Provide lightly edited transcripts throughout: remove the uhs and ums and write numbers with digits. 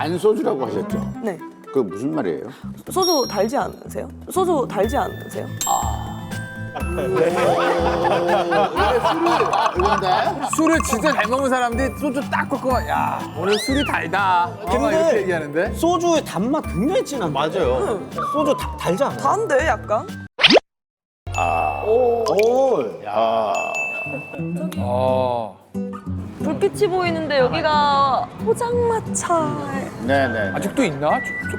단 소주라고 하셨죠? 네. 그게 무슨 말이에요? 소주 달지 않으세요? 소주 달지 않으세요? 술을 진짜 잘 먹는 사람들이 소주 딱 꺾으면 야 오늘 술이 달다. 이렇게 얘기하는데. 소주의 단맛 굉장히 진한. 맞아요. 소주 달지 않아? 단데 약간? 불빛이 보이는데 여기가 포장마차. 네네. 아직도 있나?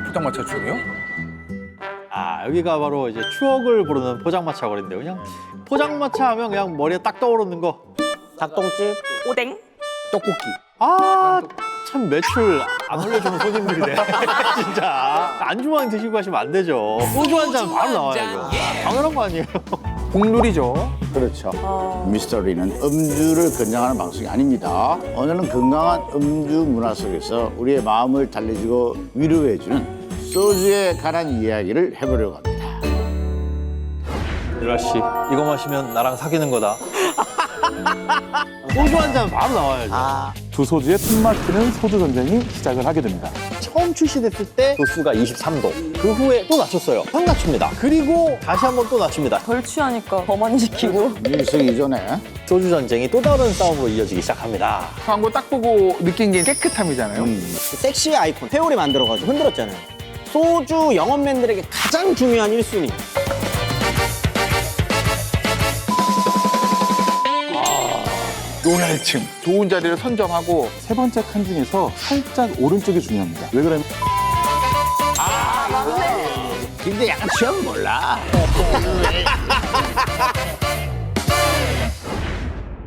포장마차 중이요? 아, 여기가 바로 이제 추억을 부르는 포장마차 거리인데 그냥 포장마차 하면 그냥 머리에 딱 떠오르는 거. 닭똥집. 오뎅? 떡볶이. 아, 참 매출 안 올려주는 손님들이네. 진짜. 안주만 드시고 가시면 안 되죠. 소주 한 잔 바로 나와야죠. 당연한 거 아니에요. 국룰이죠. 그렇죠. 미스터리는 음주를 권장하는 방송이 아닙니다. 오늘은 건강한 음주 문화 속에서 우리의 마음을 달래주고 위로해주는 소주에 관한 이야기를 해보려고 합니다. 유라 씨, 이거 마시면 나랑 사귀는 거다. 소주 한 잔 바로 나와야죠. 두 소주의 숨막히는 소주 전쟁이 시작을 하게 됩니다. 처음 출시됐을 때 도수가 23도. 그 후에 또 낮췄어요. 확 낮춥니다. 그리고 다시 한 번 또 낮춥니다. 덜 취하니까 더 많이 시키고. 일석 이전에 소주 전쟁이 또 다른 싸움으로 이어지기 시작합니다. 광고 딱 보고 느낀 게 깨끗함이잖아요. 섹시의 아이콘 페오리 만들어가지고 흔들었잖아요. 소주 영업맨들에게 가장 중요한 1순위. 노열층. 좋은 자리를 선점하고 세 번째 칸 중에서 살짝 오른쪽이 중요합니다. 왜 그러냐면 근데 약간 취향은 몰라.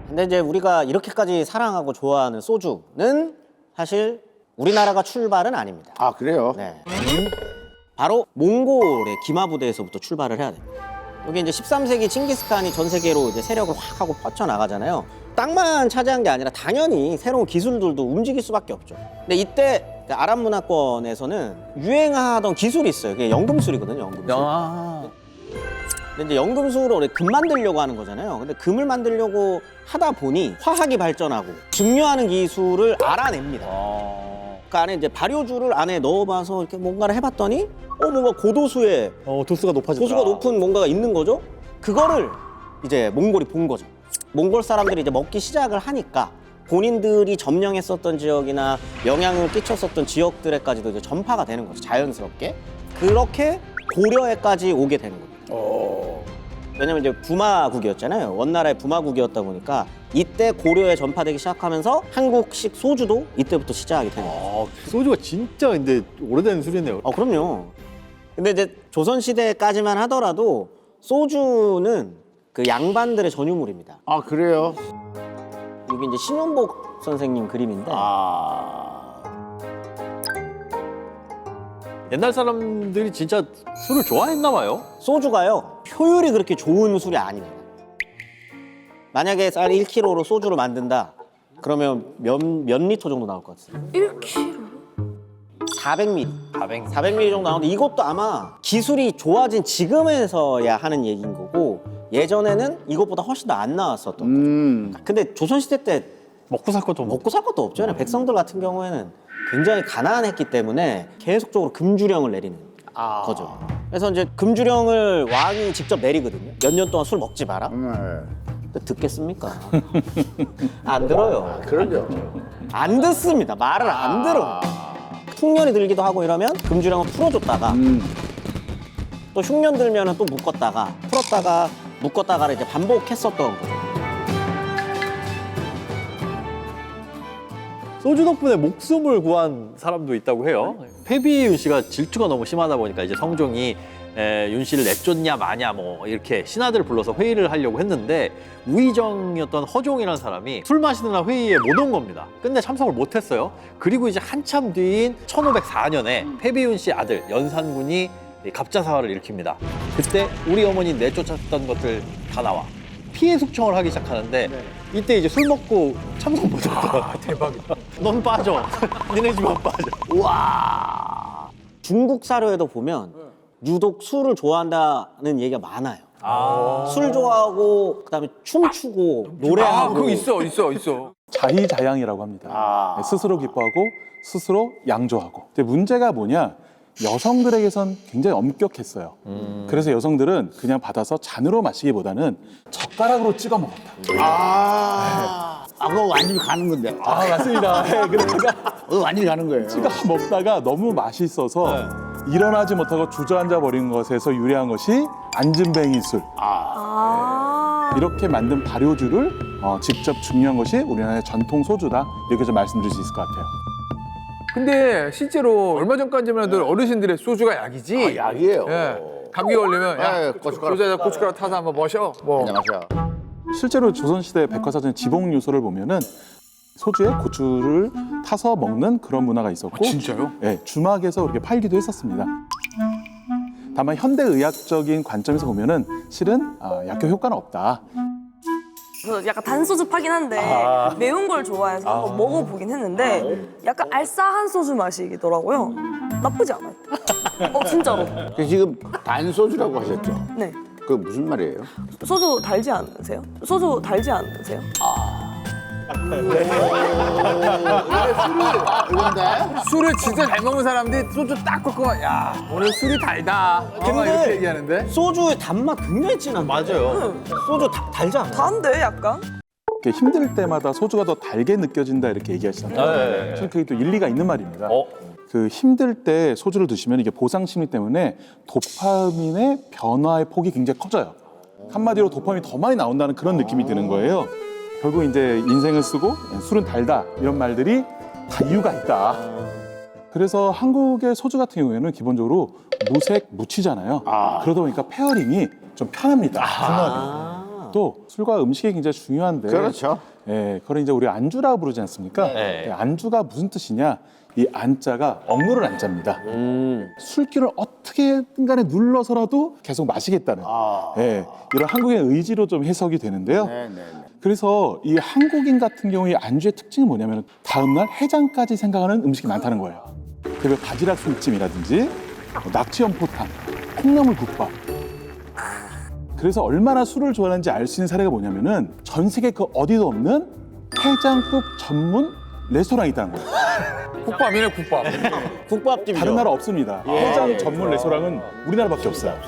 근데 이제 우리가 이렇게까지 사랑하고 좋아하는 소주는 사실 우리나라가 출발은 아닙니다. 아 그래요? 네. 바로 몽골의 기마부대에서부터 출발을 해야 됩니다. 여기 이제 13세기 칭기스칸이 전 세계로 이제 세력을 확 하고 뻗쳐나가잖아요. 땅만 차지한 게 아니라 당연히 새로운 기술들도 움직일 수밖에 없죠. 근데 이때 아랍 문화권에서는 유행하던 기술이 있어요. 그게 연금술이거든요, 연금술. 근데 이제 연금술을 원래 금 만들려고 하는 거잖아요. 근데 금을 만들려고 하다 보니 화학이 발전하고 증류하는 기술을 알아냅니다. 그 안에 이제 발효주를 안에 넣어봐서 이렇게 뭔가를 해봤더니 뭔가 고도수의 도수가 높아졌다. 도수가 높은 뭔가가 있는 거죠. 그거를 이제 몽골이 본 거죠. 몽골 사람들이 이제 먹기 시작을 하니까 본인들이 점령했었던 지역이나 영향을 끼쳤었던 지역들에까지도 이제 전파가 되는 거죠. 자연스럽게. 그렇게 고려에까지 오게 되는 거죠. 왜냐면 이제 부마국이었잖아요. 원나라의 부마국이었다 보니까 이때 고려에 전파되기 시작하면서 한국식 소주도 이때부터 시작하게 되는 거죠. 소주가 진짜 근데 오래된 술이네요. 그럼요. 근데 이제 조선시대까지만 하더라도 소주는 그 양반들의 전유물입니다. 아 그래요? 여기 이제 신용복 선생님 그림인데 옛날 사람들이 진짜 술을 좋아했나 봐요. 소주가요 효율이 그렇게 좋은 술이 아닙니다. 만약에 쌀 1kg로 소주를 만든다 그러면 몇 리터 정도 나올 것 같아요? 1kg? 400ml. 400ml 정도 나오는데 이것도 아마 기술이 좋아진 지금에서야 하는 얘기인 거고 예전에는 이것보다 훨씬 더 안 나왔었던 거죠. 근데 조선시대 때 먹고 살 것도 먹고 살 것도 없잖아요. 백성들 같은 경우에는 굉장히 가난했기 때문에 계속적으로 금주령을 내리는 거죠. 그래서 이제 금주령을 왕이 직접 내리거든요. 몇 년 동안 술 먹지 마라. 근데 듣겠습니까? 안 들어요. 그러죠. 안 듣습니다. 말을 안 들어. 흉년이 들기도 하고 이러면 금주령을 풀어줬다가 또 흉년 들면은 또 묶었다가 풀었다가 묶었다가를 이제 반복했었던 거죠. 소주 덕분에 목숨을 구한 사람도 있다고 해요. 패비윤 씨가 질투가 너무 심하다 보니까 이제 성종이 윤 씨를 내쫓냐 마냐 뭐 이렇게 신하들을 불러서 회의를 하려고 했는데 우의정이었던 허종이라는 사람이 술 마시느라 회의에 못 온 겁니다. 끝내 참석을 못 했어요. 그리고 이제 한참 뒤인 1504년에 패비윤 씨 아들 연산군이 갑자사화를 일으킵니다. 그때 우리 어머니 내쫓았던 것들 다 나와. 피해 숙청을 하기 시작하는데 이때 이제 술 먹고 참석 못 했다. 대박이다. 넌 빠져. 니네 집안 빠져. 중국 사료에도 보면 유독 술을 좋아한다는 얘기가 많아요. 술 좋아하고 그다음에 춤추고 노래하고 그거 있어. 자희자양이라고 합니다. 스스로 기뻐하고 스스로 양조하고. 근데 문제가 뭐냐? 여성들에게선 굉장히 엄격했어요. 그래서 여성들은 그냥 받아서 잔으로 마시기보다는 젓가락으로 찍어 먹었다. 그거 완전히 가는 건데. 아, 맞습니다. 네, 그러다가 그거 완전히 가는 거예요. 찍어 먹다가 너무 맛있어서 일어나지 못하고 주저앉아 버린 것에서 유래한 것이 앉은뱅이술. 이렇게 만든 발효주를 직접 증류한 것이 우리나라의 전통 소주다. 이렇게 좀 말씀드릴 수 있을 것 같아요. 근데 실제로 얼마 전까지만 해도 어르신들의 소주가 약이지. 약이에요. 예. 감기 걸리면 야, 고춧가루. 소주에다 고춧가루 타서 한번 마셔. 뭐. 그냥 마셔. 실제로 조선시대 백화사전 지복 요소를 보면은 소주에 고추를 타서 먹는 그런 문화가 있었고, 진짜요? 네, 주막에서 그렇게 팔기도 했었습니다. 다만 현대 의학적인 관점에서 보면은 실은 약효 효과는 없다. 그래서 약간 단소주 파긴 한데 매운 걸 좋아해서 한번 먹어보긴 했는데 약간 알싸한 소주 맛이더라고요. 나쁘지 않아요. 진짜로. 지금 단소주라고 하셨죠? 네. 그게 무슨 말이에요? 소주 달지 않으세요? 소주 달지 않으세요? 술을 진짜 잘 먹는 사람들이 소주 딱 꺾으면 야 오늘 술이 달다. 이렇게 얘기하는데. 소주의 단맛 굉장히 진한. 맞아요. 소주 달지 않아요? 단데 약간? 이렇게 힘들 때마다 소주가 더 달게 느껴진다 이렇게 얘기하시잖아요. 사실 그게 또 일리가 있는 말입니다. 그 힘들 때 소주를 드시면 이게 보상 심리 때문에 도파민의 변화의 폭이 굉장히 커져요. 한마디로 도파민이 더 많이 나온다는 그런 느낌이 드는 거예요. 결국 이제 인생을 쓰고 술은 달다 이런 말들이 다 이유가 있다. 그래서 한국의 소주 같은 경우에는 기본적으로 무색, 무취잖아요. 그러다 보니까 페어링이 좀 편합니다. 또 술과 음식이 굉장히 중요한데, 그렇죠. 예, 그걸 이제 우리 안주라고 부르지 않습니까? 네. 안주가 무슨 뜻이냐? 이 안자가 억누를 안자입니다. 술기를 어떻게든 간에 눌러서라도 계속 마시겠다는 예, 이런 한국의 의지로 좀 해석이 되는데요. 그래서 이 한국인 같은 경우에 안주의 특징이 뭐냐면 다음날 해장까지 생각하는 음식이 많다는 거예요. 그리고 바지락 술찜이라든지 낙지 연포탕, 콩나물 국밥. 그래서 얼마나 술을 좋아하는지 알 수 있는 사례가 뭐냐면은 전 세계 그 어디도 없는 해장국 전문 레스토랑이 있다는 거예요. 국밥이네 국밥. 국밥집이죠. 다른 나라 없습니다. 해장 전문 레스토랑은 우리나라밖에 없어요.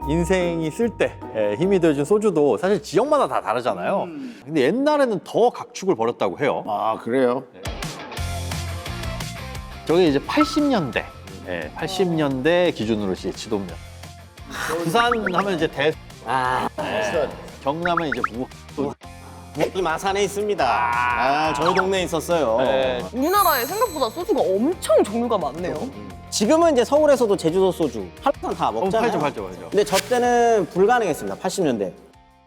인생이 쓸 때 힘이 되어준 소주도 사실 지역마다 다 다르잖아요. 근데 옛날에는 더 각축을 벌였다고 해요. 그래요? 저게 이제 80년대, 80년대 기준으로 이제 지도면. 부산 하면 이제 경남은 이제 이 마산에 있습니다. 저희 동네에 있었어요. 우리나라에 생각보다 소주가 엄청 종류가 많네요. 지금은 이제 서울에서도 제주도 소주 한판 다 먹잖아요. 팔죠. 근데 저 때는 불가능했습니다. 80년대.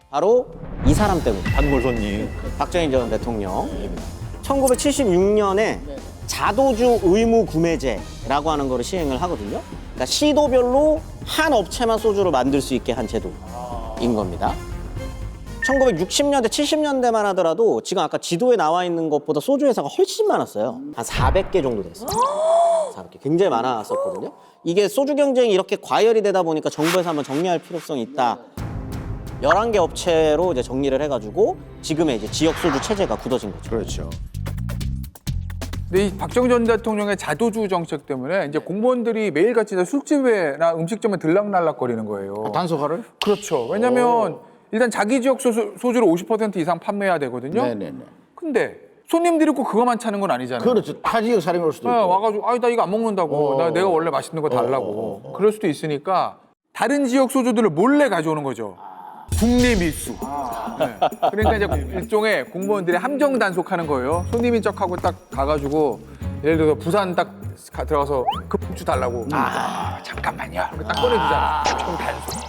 바로 이 사람 때문에. 단골손님. 박정희 전 대통령입니다. 1976년에 자도주 의무 구매제라고 하는 거를 시행을 하거든요. 그러니까 시도별로 한 업체만 소주를 만들 수 있게 한 제도인 겁니다. 1960년대, 70년대만 하더라도 지금 아까 지도에 나와 있는 것보다 소주 회사가 훨씬 많았어요. 한 400개 정도 됐어요. 400개. 굉장히 많았었거든요. 이게 소주 경쟁이 이렇게 과열이 되다 보니까 정부에서 한번 정리할 필요성이 있다. 11개 업체로 이제 정리를 해가지고 지금의 이제 지역 소주 체제가 굳어진 거죠. 그렇죠. 근데 이 박정희 전 대통령의 자도주 정책 때문에 이제 공무원들이 매일같이 술집에나 음식점에 들락날락거리는 거예요. 단소가를? 그렇죠. 왜냐면 일단 자기 지역 소주를 50% 이상 판매해야 되거든요. 네네네. 근데 손님들이 꼭 그거만 차는 건 아니잖아요. 그렇죠. 타지역 사람이 올 수도 네, 있고. 와가지고 나 이거 안 먹는다고. 내가 원래 맛있는 거 달라고. 그럴 수도 있으니까 다른 지역 소주들을 몰래 가져오는 거죠. 국내 밀수. 네. 그러니까 이제 일종의 공무원들이 함정 단속하는 거예요. 손님인 척하고 딱 가가지고 예를 들어서 부산 딱 들어가서 급주 달라고. 잠깐만요. 이렇게 딱 꺼내주잖아. 좀 단속.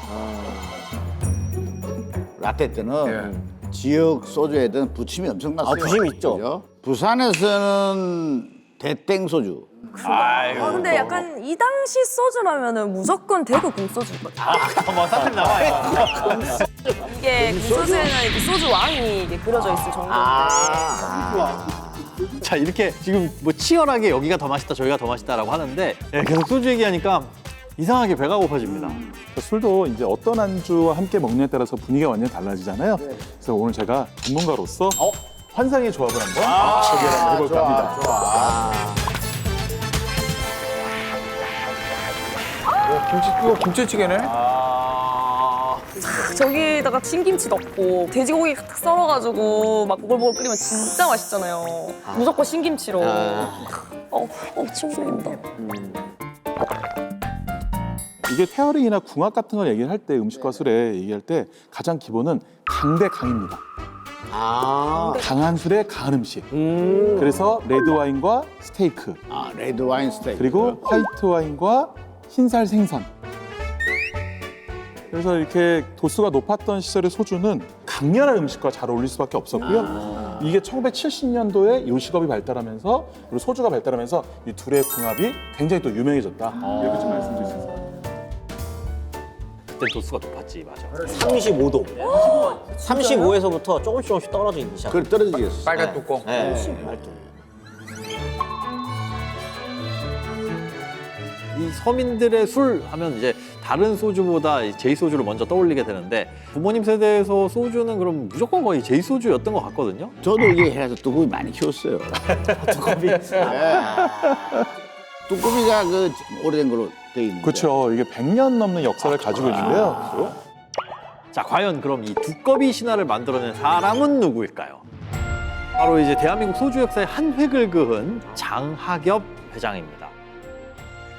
라떼 때는 지역 소주에든 부침이 엄청났어요. 부침이 있죠. 그죠? 부산에서는 대땡 소주. 근데 약간 이 당시 소주라면은 무조건 대구 공소주거든요. 사실 나와요. 이게 공소주에는 이렇게 소주 왕이 이게 그려져 있을 정도인데. 자, 이렇게 지금 뭐 치열하게 여기가 더 맛있다, 저기가 더 맛있다라고 하는데 계속 소주 얘기하니까 이상하게 배가 고파집니다. 술도 이제 어떤 안주와 함께 먹느냐에 따라서 분위기가 완전히 달라지잖아요. 그래서 오늘 제가 전문가로서 환상의 조합을 한번 소개를 해볼까 합니다. 이거 김치찌개네. 저기다가 신김치 넣고 돼지고기 탁 썰어가지고 막 보글보글 끓이면 진짜 맛있잖아요. 무조건 신김치로. 친구입니다. 이게 페어링이나 궁합 같은 걸 얘기할 때 음식과 술에 얘기할 때 가장 기본은 강 대 강입니다. 강한 술에 강한 음식. 그래서 레드 와인과 스테이크, 레드 와인 스테이크. 그리고 화이트 와인과 흰살 생선. 그래서 이렇게 도수가 높았던 시절의 소주는 강렬한 음식과 잘 어울릴 수밖에 없었고요. 이게 1970년도에 요식업이 발달하면서 그리고 소주가 발달하면서 이 둘의 궁합이 굉장히 또 유명해졌다. 이렇게 좀 말씀드릴 수 있습니다. 그때 도수가 높았지, 맞아. 35도. 35에서부터 조금씩 떨어지기 시작. 그걸 떨어지겠어. 빨간 뚜껑. 네. 이 서민들의 술 하면 이제 다른 소주보다 제이소주를 먼저 떠올리게 되는데 부모님 세대에서 소주는 그럼 무조건 거의 제이소주였던 것 같거든요. 저도 이게 해서 뚜껑이 많이 키웠어요. 뚜껑이. 뚜껑이가 그 오래된 걸로 돼 있는데. 그렇죠. 이게 100년 넘는 역사를 가지고 있는데요. 자, 과연 그럼 이 두꺼비 신화를 만들어낸 사람은 누구일까요? 바로 이제 대한민국 소주 역사의 한 획을 그은 장학엽 회장입니다.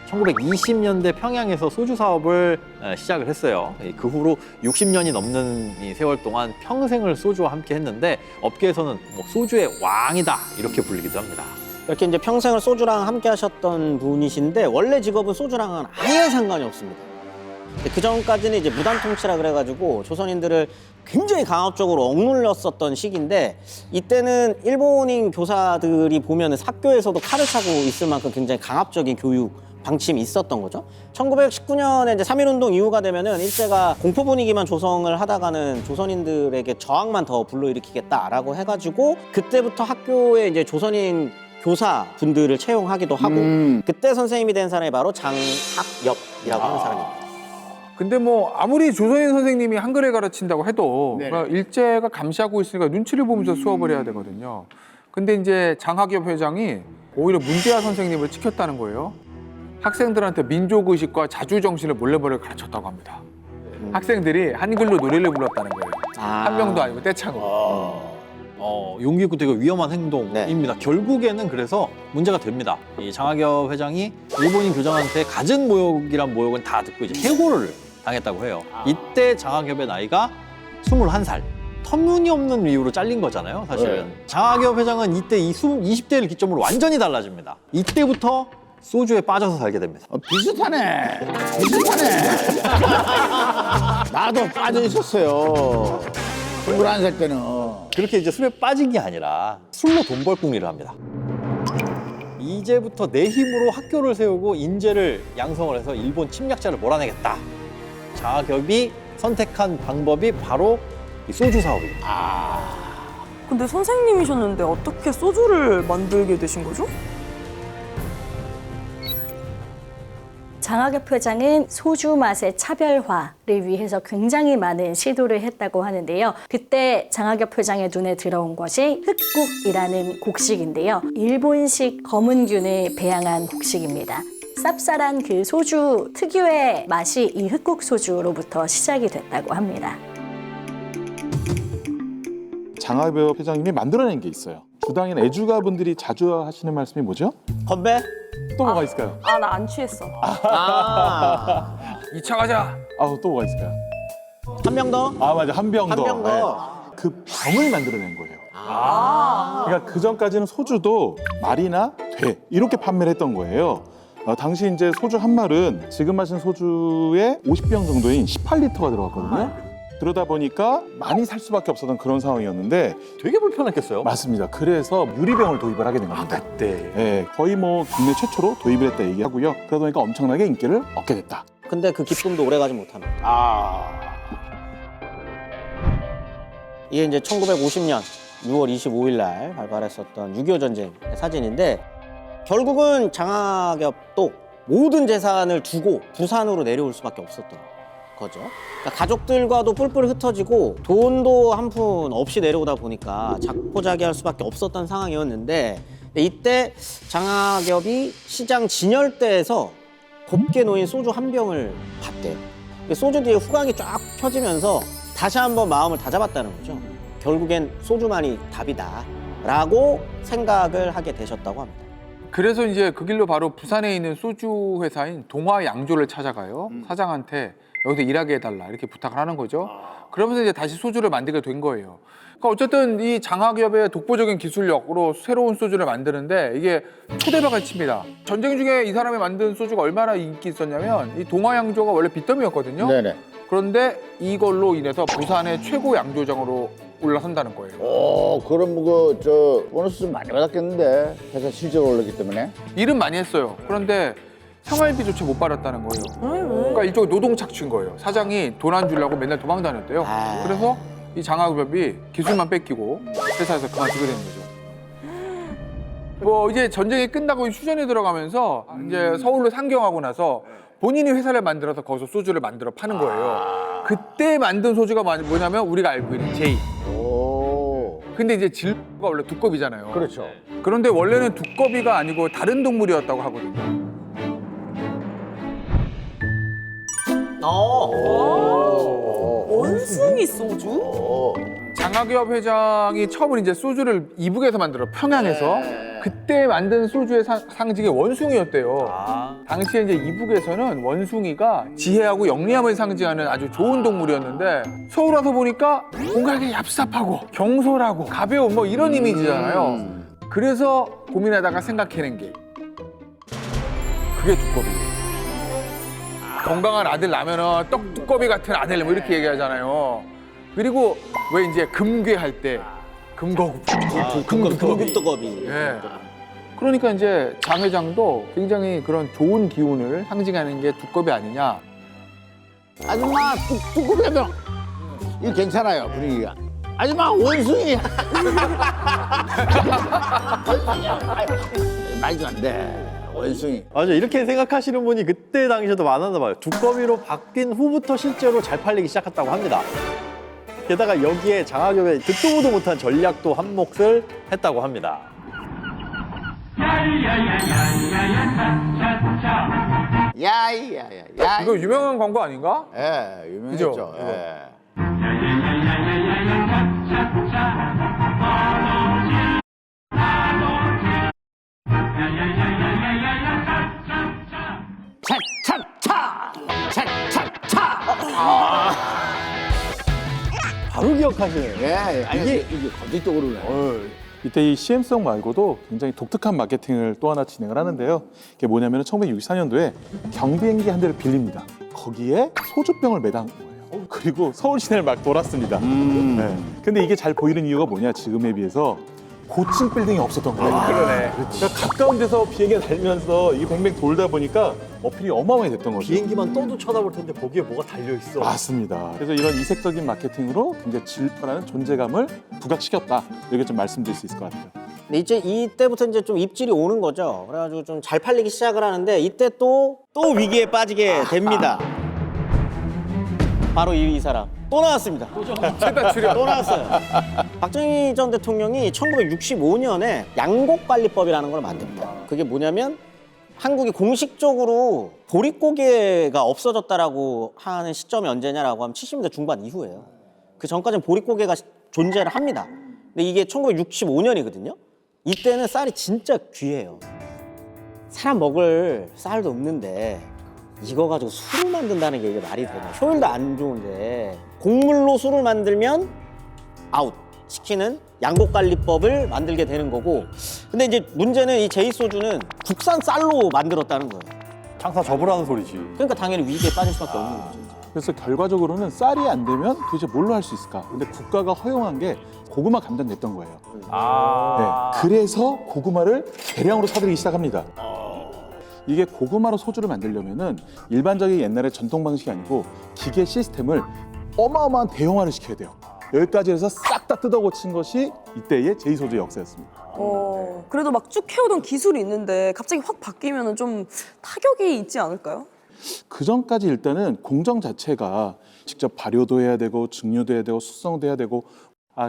1920년대 평양에서 소주 사업을 시작을 했어요. 그 후로 60년이 넘는 이 세월 동안 평생을 소주와 함께 했는데 업계에서는 뭐 소주의 왕이다 이렇게 불리기도 합니다. 이렇게 이제 평생을 소주랑 함께 하셨던 분이신데 원래 직업은 소주랑은 아예 상관이 없습니다. 그 전까지는 이제 무단 통치라 그래가지고 조선인들을 굉장히 강압적으로 억눌렸었던 시기인데 이때는 일본인 교사들이 보면 학교에서도 칼을 차고 있을 만큼 굉장히 강압적인 교육 방침이 있었던 거죠. 1919년에 이제 3.1운동 이후가 되면은 일제가 공포 분위기만 조성을 하다가는 조선인들에게 저항만 더 불러일으키겠다라고 해가지고 그때부터 학교에 이제 조선인 교사 분들을 채용하기도 하고 그때 선생님이 된 사람이 바로 장학엽이라고 하는 사람입니다. 근데 뭐 아무리 조선인 선생님이 한글을 가르친다고 해도 그러니까 일제가 감시하고 있으니까 눈치를 보면서 수업을 해야 되거든요. 근데 이제 장학엽 회장이 오히려 문제아 선생님을 지켰다는 거예요. 학생들한테 민족의식과 자주정신을 몰래 가르쳤다고 합니다. 학생들이 한글로 노래를 불렀다는 거예요. 한 명도 아니고 떼창으로. 용기 있고 되게 위험한 행동입니다. 결국에는 그래서 문제가 됩니다. 이 장학엽 회장이 일본인 교장한테 갖은 모욕이란 모욕은 다 듣고 이제 해고를 당했다고 해요. 이때 장학엽의 나이가 21살. 터무니없는 이유로 잘린 거잖아요, 사실은. 장학엽 회장은 이때 이 20대를 기점으로 완전히 달라집니다. 이때부터 소주에 빠져서 살게 됩니다. 비슷하네. 나도 빠져 있었어요. 21살 때는. 그렇게 이제 술에 빠진 게 아니라 술로 돈 벌 궁리를 합니다. 이제부터 내 힘으로 학교를 세우고 인재를 양성을 해서 일본 침략자를 몰아내겠다. 장학엽이 선택한 방법이 바로 이 소주 사업입니다. 근데 선생님이셨는데 어떻게 소주를 만들게 되신 거죠? 장학엽 회장은 소주 맛의 차별화를 위해서 굉장히 많은 시도를 했다고 하는데요. 그때 장학엽 회장의 눈에 들어온 것이 흑국이라는 곡식인데요. 일본식 검은균을 배양한 곡식입니다. 쌉쌀한 그 소주 특유의 맛이 이 흑국 소주로부터 시작이 됐다고 합니다. 장학엽 회장님이 만들어낸 게 있어요. 주당인 애주가 분들이 자주 하시는 말씀이 뭐죠? 건배? 또 뭐가 있을까요? 나 안 취했어. 2차 가자. 또 뭐가 있을까요? 한 명 더? 맞아, 한 병 더. 한 병 더. 네. 그 병을 만들어낸 거예요. 그러니까 그 전까지는 소주도 말이나 돼 이렇게 판매를 했던 거예요. 당시 이제 소주 한 말은 지금 마신 소주의 50병 정도인 18리터가 들어갔거든요. 그러다 보니까 많이 살 수밖에 없었던 그런 상황이었는데 되게 불편했겠어요. 맞습니다. 그래서 유리병을 도입을 하게 된 겁니다. 그때. 네, 거의 뭐 국내 최초로 도입을 했다 얘기하고요. 그러다 보니까 엄청나게 인기를 얻게 됐다. 근데 그 기쁨도 오래가지 못합니다. 이게 이제 1950년 6월 25일 날 발발했었던 6.25 전쟁 사진인데 결국은 장학엽도 모든 재산을 두고 부산으로 내려올 수밖에 없었던 거죠. 그러니까 가족들과도 뿔뿔이 흩어지고 돈도 한 푼 없이 내려오다 보니까 작포자기할 수밖에 없었던 상황이었는데 이때 장학엽이 시장 진열대에서 곱게 놓인 소주 한 병을 봤대요. 소주 뒤에 후광이 쫙 켜지면서 다시 한번 마음을 다잡았다는 거죠. 결국엔 소주만이 답이다 라고 생각을 하게 되셨다고 합니다. 그래서 이제 그 길로 바로 부산에 있는 소주 회사인 동화양조를 찾아가요. 사장한테 여기서 일하게 해달라 이렇게 부탁을 하는 거죠. 그러면서 이제 다시 소주를 만들게 된 거예요. 그러니까 어쨌든 이 장학엽의 독보적인 기술력으로 새로운 소주를 만드는데 이게 초대박을 칩니다. 전쟁 중에 이 사람이 만든 소주가 얼마나 인기 있었냐면 이 동화양조가 원래 빚더미였거든요. 네네. 그런데 이걸로 인해서 부산의 최고 양조장으로 올라선다는 거예요. 그럼 저 보너스 좀 많이 받았겠는데 회사 실적으로 올랐기 때문에. 일은 많이 했어요. 그런데 생활비조차 못 받았다는 거예요. 그러니까 일종의 노동 착취인 거예요. 사장이 돈 안 주려고 맨날 도망 다녔대요. 그래서 이 장학엽이 기술만 뺏기고 회사에서 그만두게 되는 거죠. 뭐 이제 전쟁이 끝나고 휴전에 들어가면서 이제 서울로 상경하고 나서 본인이 회사를 만들어서 거기서 소주를 만들어 파는 거예요. 그때 만든 소주가 뭐냐면 우리가 알고 있는 제이. 근데 이제 질소가 원래 두꺼비잖아요. 그렇죠. 그런데 원래는 두꺼비가 아니고 다른 동물이었다고 하거든요. 원숭이 소주? 장학엽 회장이 처음으로 이제 소주를 이북에서 만들어 평양에서 그때 만든 소주의 상징이 원숭이였대요. 당시에 이제 이북에서는 원숭이가 지혜하고 영리함을 상징하는 아주 좋은 동물이었는데 서울 와서 보니까 뭔가 이렇게 얍삽하고 경솔하고 가벼운 뭐 이런 이미지잖아요. 그래서 고민하다가 생각해낸 게 그게 두꺼비예요. 건강한 아들 나면은 떡 두꺼비 같은 아들 뭐 이렇게 얘기하잖아요. 그리고 왜 이제 금괴할 때 금거국, 금국두꺼비. 예. 그러니까 이제 장 회장도 굉장히 그런 좋은 기운을 상징하는 게 두꺼비 아니냐. 아줌마 두꺼비 한 명. 이거 괜찮아요 분위기가. 아줌마 원숭이. 말도 안 돼. 원숭이. 맞아, 이렇게 생각하시는 분이 그때 당시에도 많았나 봐요. 두꺼비로 바뀐 후부터 실제로 잘 팔리기 시작했다고 합니다. 게다가 여기에 장학엽의 듣도 보도 못한 전략도 한 몫을 했다고 합니다. 야이야야야. 이거 유명한 광고 아닌가? 예, 유명했죠. 그죠? 예. 차차차 차차차. 바로 기억하시네요. 예, 이게 갑자기 떠오르네. 이때 이 CM송 말고도 굉장히 독특한 마케팅을 또 하나 진행을 하는데요. 이게 뭐냐면 1964년도에 경비행기 한 대를 빌립니다. 거기에 소주병을 매단 거예요. 그리고 서울 시내를 막 돌았습니다. 네. 근데 이게 잘 보이는 이유가 뭐냐, 지금에 비해서 고층 빌딩이 없었던 거예요. 그러네. 그러니까 가까운 데서 비행기가 달면서 이게 뱅뱅 돌다 보니까 어필이 어마어마하게 됐던 거죠. 비행기만 떠도 쳐다볼 텐데 거기에 뭐가 달려있어. 맞습니다. 그래서 이런 이색적인 마케팅으로 굉장히 질뻔한 존재감을 부각시켰다. 이렇게 좀 말씀드릴 수 있을 것 같아요. 근데 이제 이때부터 이제 좀 입질이 오는 거죠. 그래가지고 좀 잘 팔리기 시작을 하는데 이때 또 위기에 빠지게 됩니다. 바로 이 사람 또 나왔습니다. 최다 출연. 또 나왔어요. 박정희 전 대통령이 1965년에 양곡관리법이라는 걸 만듭니다. 그게 뭐냐면 한국이 공식적으로 보릿고개가 없어졌다라고 하는 시점이 언제냐라고 하면 70년대 중반 이후예요. 그 전까지는 보릿고개가 존재를 합니다. 근데 이게 1965년이거든요. 이때는 쌀이 진짜 귀해요. 사람 먹을 쌀도 없는데 이거 가지고 술을 만든다는 게 이게 말이 되나? 효율도 안 좋은데 곡물로 술을 만들면 아웃 시키는 양곡관리법을 만들게 되는 거고, 근데 이제 문제는 이 제이소주는 국산 쌀로 만들었다는 거예요. 장사 접으라는 소리지. 그러니까 당연히 위기에 빠질 수밖에 없는 거죠. 그래서 결과적으로는 쌀이 안 되면 도대체 뭘로 할 수 있을까? 근데 국가가 허용한 게 고구마 감단됐던 거예요. 네, 그래서 고구마를 대량으로 사들이기 시작합니다. 이게 고구마로 소주를 만들려면은 일반적인 옛날의 전통 방식이 아니고 기계 시스템을 어마어마한 대형화를 시켜야 돼요. 여기까지 해서 싹 다 뜯어 고친 것이 이때의 제이소주의 역사였습니다. 그래도 막 쭉 해오던 기술이 있는데 갑자기 확 바뀌면 좀 타격이 있지 않을까요? 그 전까지 일단은 공정 자체가 직접 발효도 해야 되고 증류도 해야 되고 숙성도 해야 되고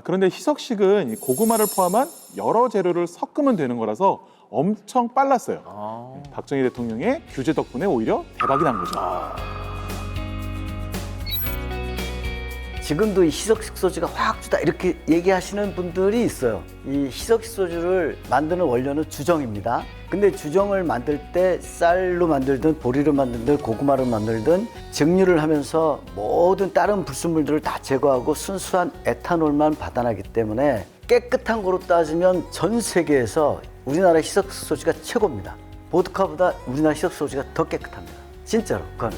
그런데 희석식은 이 고구마를 포함한 여러 재료를 섞으면 되는 거라서 엄청 빨랐어요. 박정희 대통령의 규제 덕분에 오히려 대박이 난 거죠. 지금도 이 희석식 소주가 화학주다 이렇게 얘기하시는 분들이 있어요. 이 희석식 소주를 만드는 원료는 주정입니다. 근데 주정을 만들 때 쌀로 만들든 보리로 만들든 고구마로 만들든 증류를 하면서 모든 다른 불순물들을 다 제거하고 순수한 에탄올만 받아나기 때문에 깨끗한 거로 따지면 전 세계에서 우리나라 희석식 소주가 최고입니다. 보드카보다 우리나라 희석식 소주가 더 깨끗합니다. 진짜로 그거는.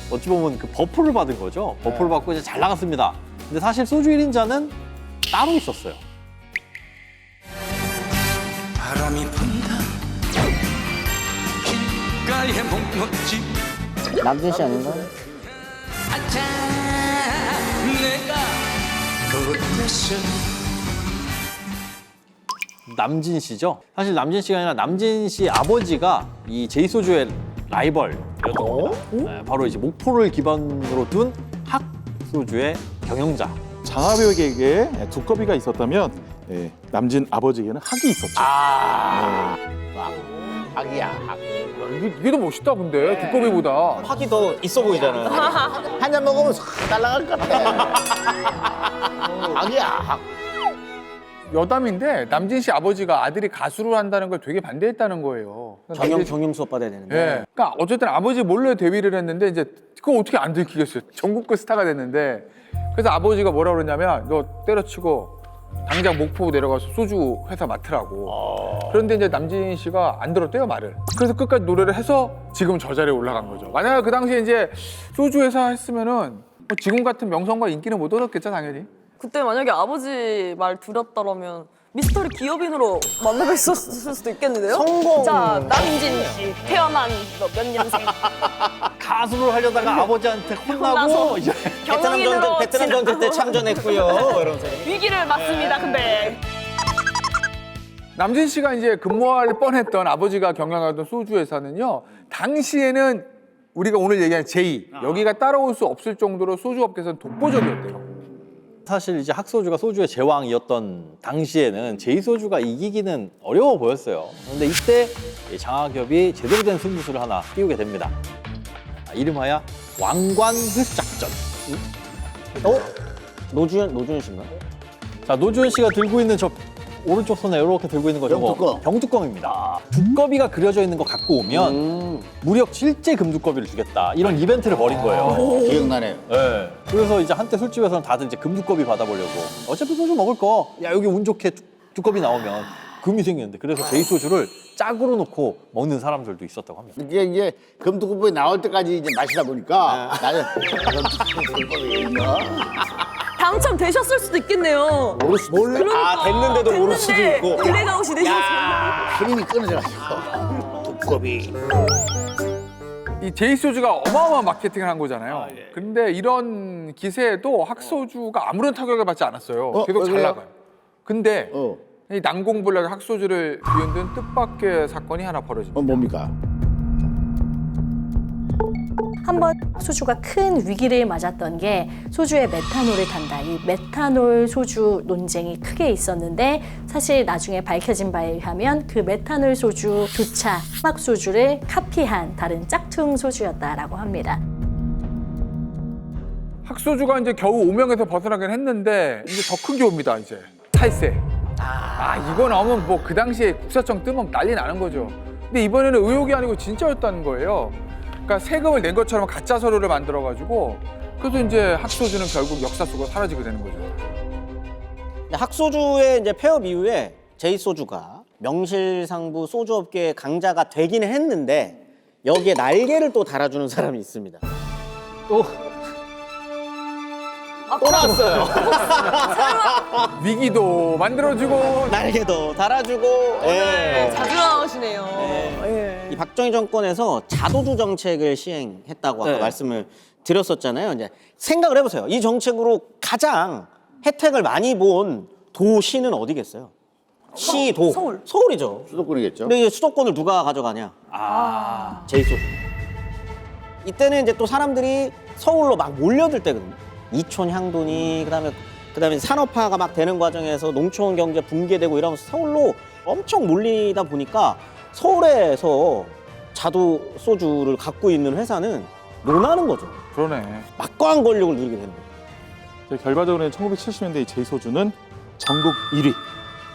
어찌 보면 그 버프를 받은 거죠. 버프를 받고 이제 잘 나갔습니다. 근데 사실 소주 1인자는 따로 있었어요. 바람이 분다 귓가에 목놓지 남진 씨 아닌가? 아차 내가 그랬어 남진 씨죠. 사실 남진 씨가 아니라 남진 씨 아버지가 이 제이소주의 라이벌이었던 겁니다. 바로 이제 목포를 기반으로 둔 학소주의 경영자. 장하백에게 두꺼비가 있었다면 남진 아버지에게는 학이 있었죠. 학이야, 학. 이게 더 멋있다 근데 두꺼비보다. 학이 더 있어 보이잖아요. 한 잔 먹으면 싹 날아갈 것 같아. 학이야, 학. 여담인데 남진 씨 아버지가 아들이 가수를 한다는 걸 되게 반대했다는 거예요. 경영 수업 받아야 되는데. 예. 그러니까 어쨌든 아버지 몰래 데뷔를 했는데 이제 그거 어떻게 안 들키겠어요. 전국급 스타가 됐는데 그래서 아버지가 뭐라 그러냐면 너 때려치고 당장 목포 내려가서 소주 회사 맡으라고. 그런데 이제 남진 씨가 안 들었대요 말을. 그래서 끝까지 노래를 해서 지금 저 자리에 올라간 거죠. 만약에 그 당시에 이제 소주 회사 했으면은 뭐 지금 같은 명성과 인기는 못 얻었겠죠 당연히. 그때 만약에 아버지 말 들었다라면 미스터리 기업인으로 만나뵀었을 수도 있겠는데요? 성공. 자, 남진 씨 태어난 몇 년생? 가수를 하려다가 아버지한테 혼나고 혼나서 이제 경영인으로 베트남 전쟁 때 참전했고요. 이러면서. 위기를 맞습니다. 근데 남진 씨가 이제 근무할 뻔했던 아버지가 경영하던 소주 회사는요. 당시에는 우리가 오늘 얘기한 제이 여기가 따라올 수 없을 정도로 소주 업계에서는 독보적이었대요. 사실 이제 학소주가 소주의 제왕이었던 당시에는 제이소주가 이기기는 어려워 보였어요. 그런데 이때 이 장하겹이 제대로 된 승부수를 하나 띄우게 됩니다. 이름하여 왕관 흡작전. 노주현 씨인가? 자, 노주현 씨가 들고 있는 저 오른쪽 손에 이렇게 들고 있는 거 저거 병뚜껑. 병뚜껑입니다. 두꺼비가 그려져 있는 거 갖고 오면 무려 실제 금두꺼비를 주겠다. 이런 이벤트를 벌인 거예요. 기억나네요. 네. 그래서 이제 한때 술집에서는 다들 이제 금두꺼비 받아보려고 어차피 소주 먹을 거 야 여기 운 좋게 두꺼비 나오면 금이 생겼는데 그래서 제이소주를 짝으로 놓고 먹는 사람들도 있었다고 합니다. 이게 금두꺼비 나올 때까지 이제 마시다 보니까 나는 금두꺼비 있나? 당첨되셨을 수도 있겠네요. 모를 수도 있어. 그러니까. 됐는데도 모를 수도 됐는데 있고. 블랙아웃이 되셨어요. 힘이 끊어져가지고 두꺼비. 이 제이소주가 어마어마한 마케팅을 한 거잖아요. 근데 이런 기세에도 학소주가 아무런 타격을 받지 않았어요. 계속 잘 왜요? 나가요. 근데 이 난공불락의 학소주를 뒤흔든 뜻밖의 사건이 하나 벌어집니다. 뭡니까? 한번 소주가 큰 위기를 맞았던 게 소주에 메탄올을 탄다. 이 메탄올 소주 논쟁이 크게 있었는데 사실 나중에 밝혀진 바에 의하면 그 메탄올 소주 조차 화학소주를 카피한 다른 짝퉁 소주였다라고 합니다. 학소주가 이제 겨우 오명에서 벗어나긴 했는데 이제 더 큰 게 옵니다. 이제 탈세. 이거 나오면 뭐 그 당시에 국세청 뜨면 난리 나는 거죠. 근데 이번에는 의혹이 아니고 진짜였다는 거예요. 그러니까 세금을 낸 것처럼 가짜 서류를 만들어가지고 그래서 이제 학소주는 결국 역사 속으로 사라지게 되는 거죠. 학소주의 이제 폐업 이후에 제이소주가 명실상부 소주업계의 강자가 되기는 했는데 여기에 날개를 또 달아주는 사람이 있습니다. 또 나왔어요. 위기도 만들어주고 날개도 달아주고. 예. 자주 나오시네요. 이 박정희 정권에서 자도주 정책을 시행했다고 아까 네. 말씀을 드렸었잖아요. 이제 생각을 해보세요. 이 정책으로 가장 혜택을 많이 본 도시는 어디겠어요? 시도. 서울. 서울이죠. 수도권이겠죠? 근데 이 수도권을 누가 가져가냐? 제이소주. 이때는 이제 또 사람들이 서울로 막 몰려들 때거든요. 이촌 향도니 그다음에 산업화가 막 되는 과정에서 농촌 경제 붕괴되고 이러면서 서울로 엄청 몰리다 보니까 서울에서 자두 소주를 갖고 있는 회사는 논하는 거죠. 그러네. 막강한 권력을 누리게 되는 거예요. 결과적으로 1970년대 이 제2소주는 전국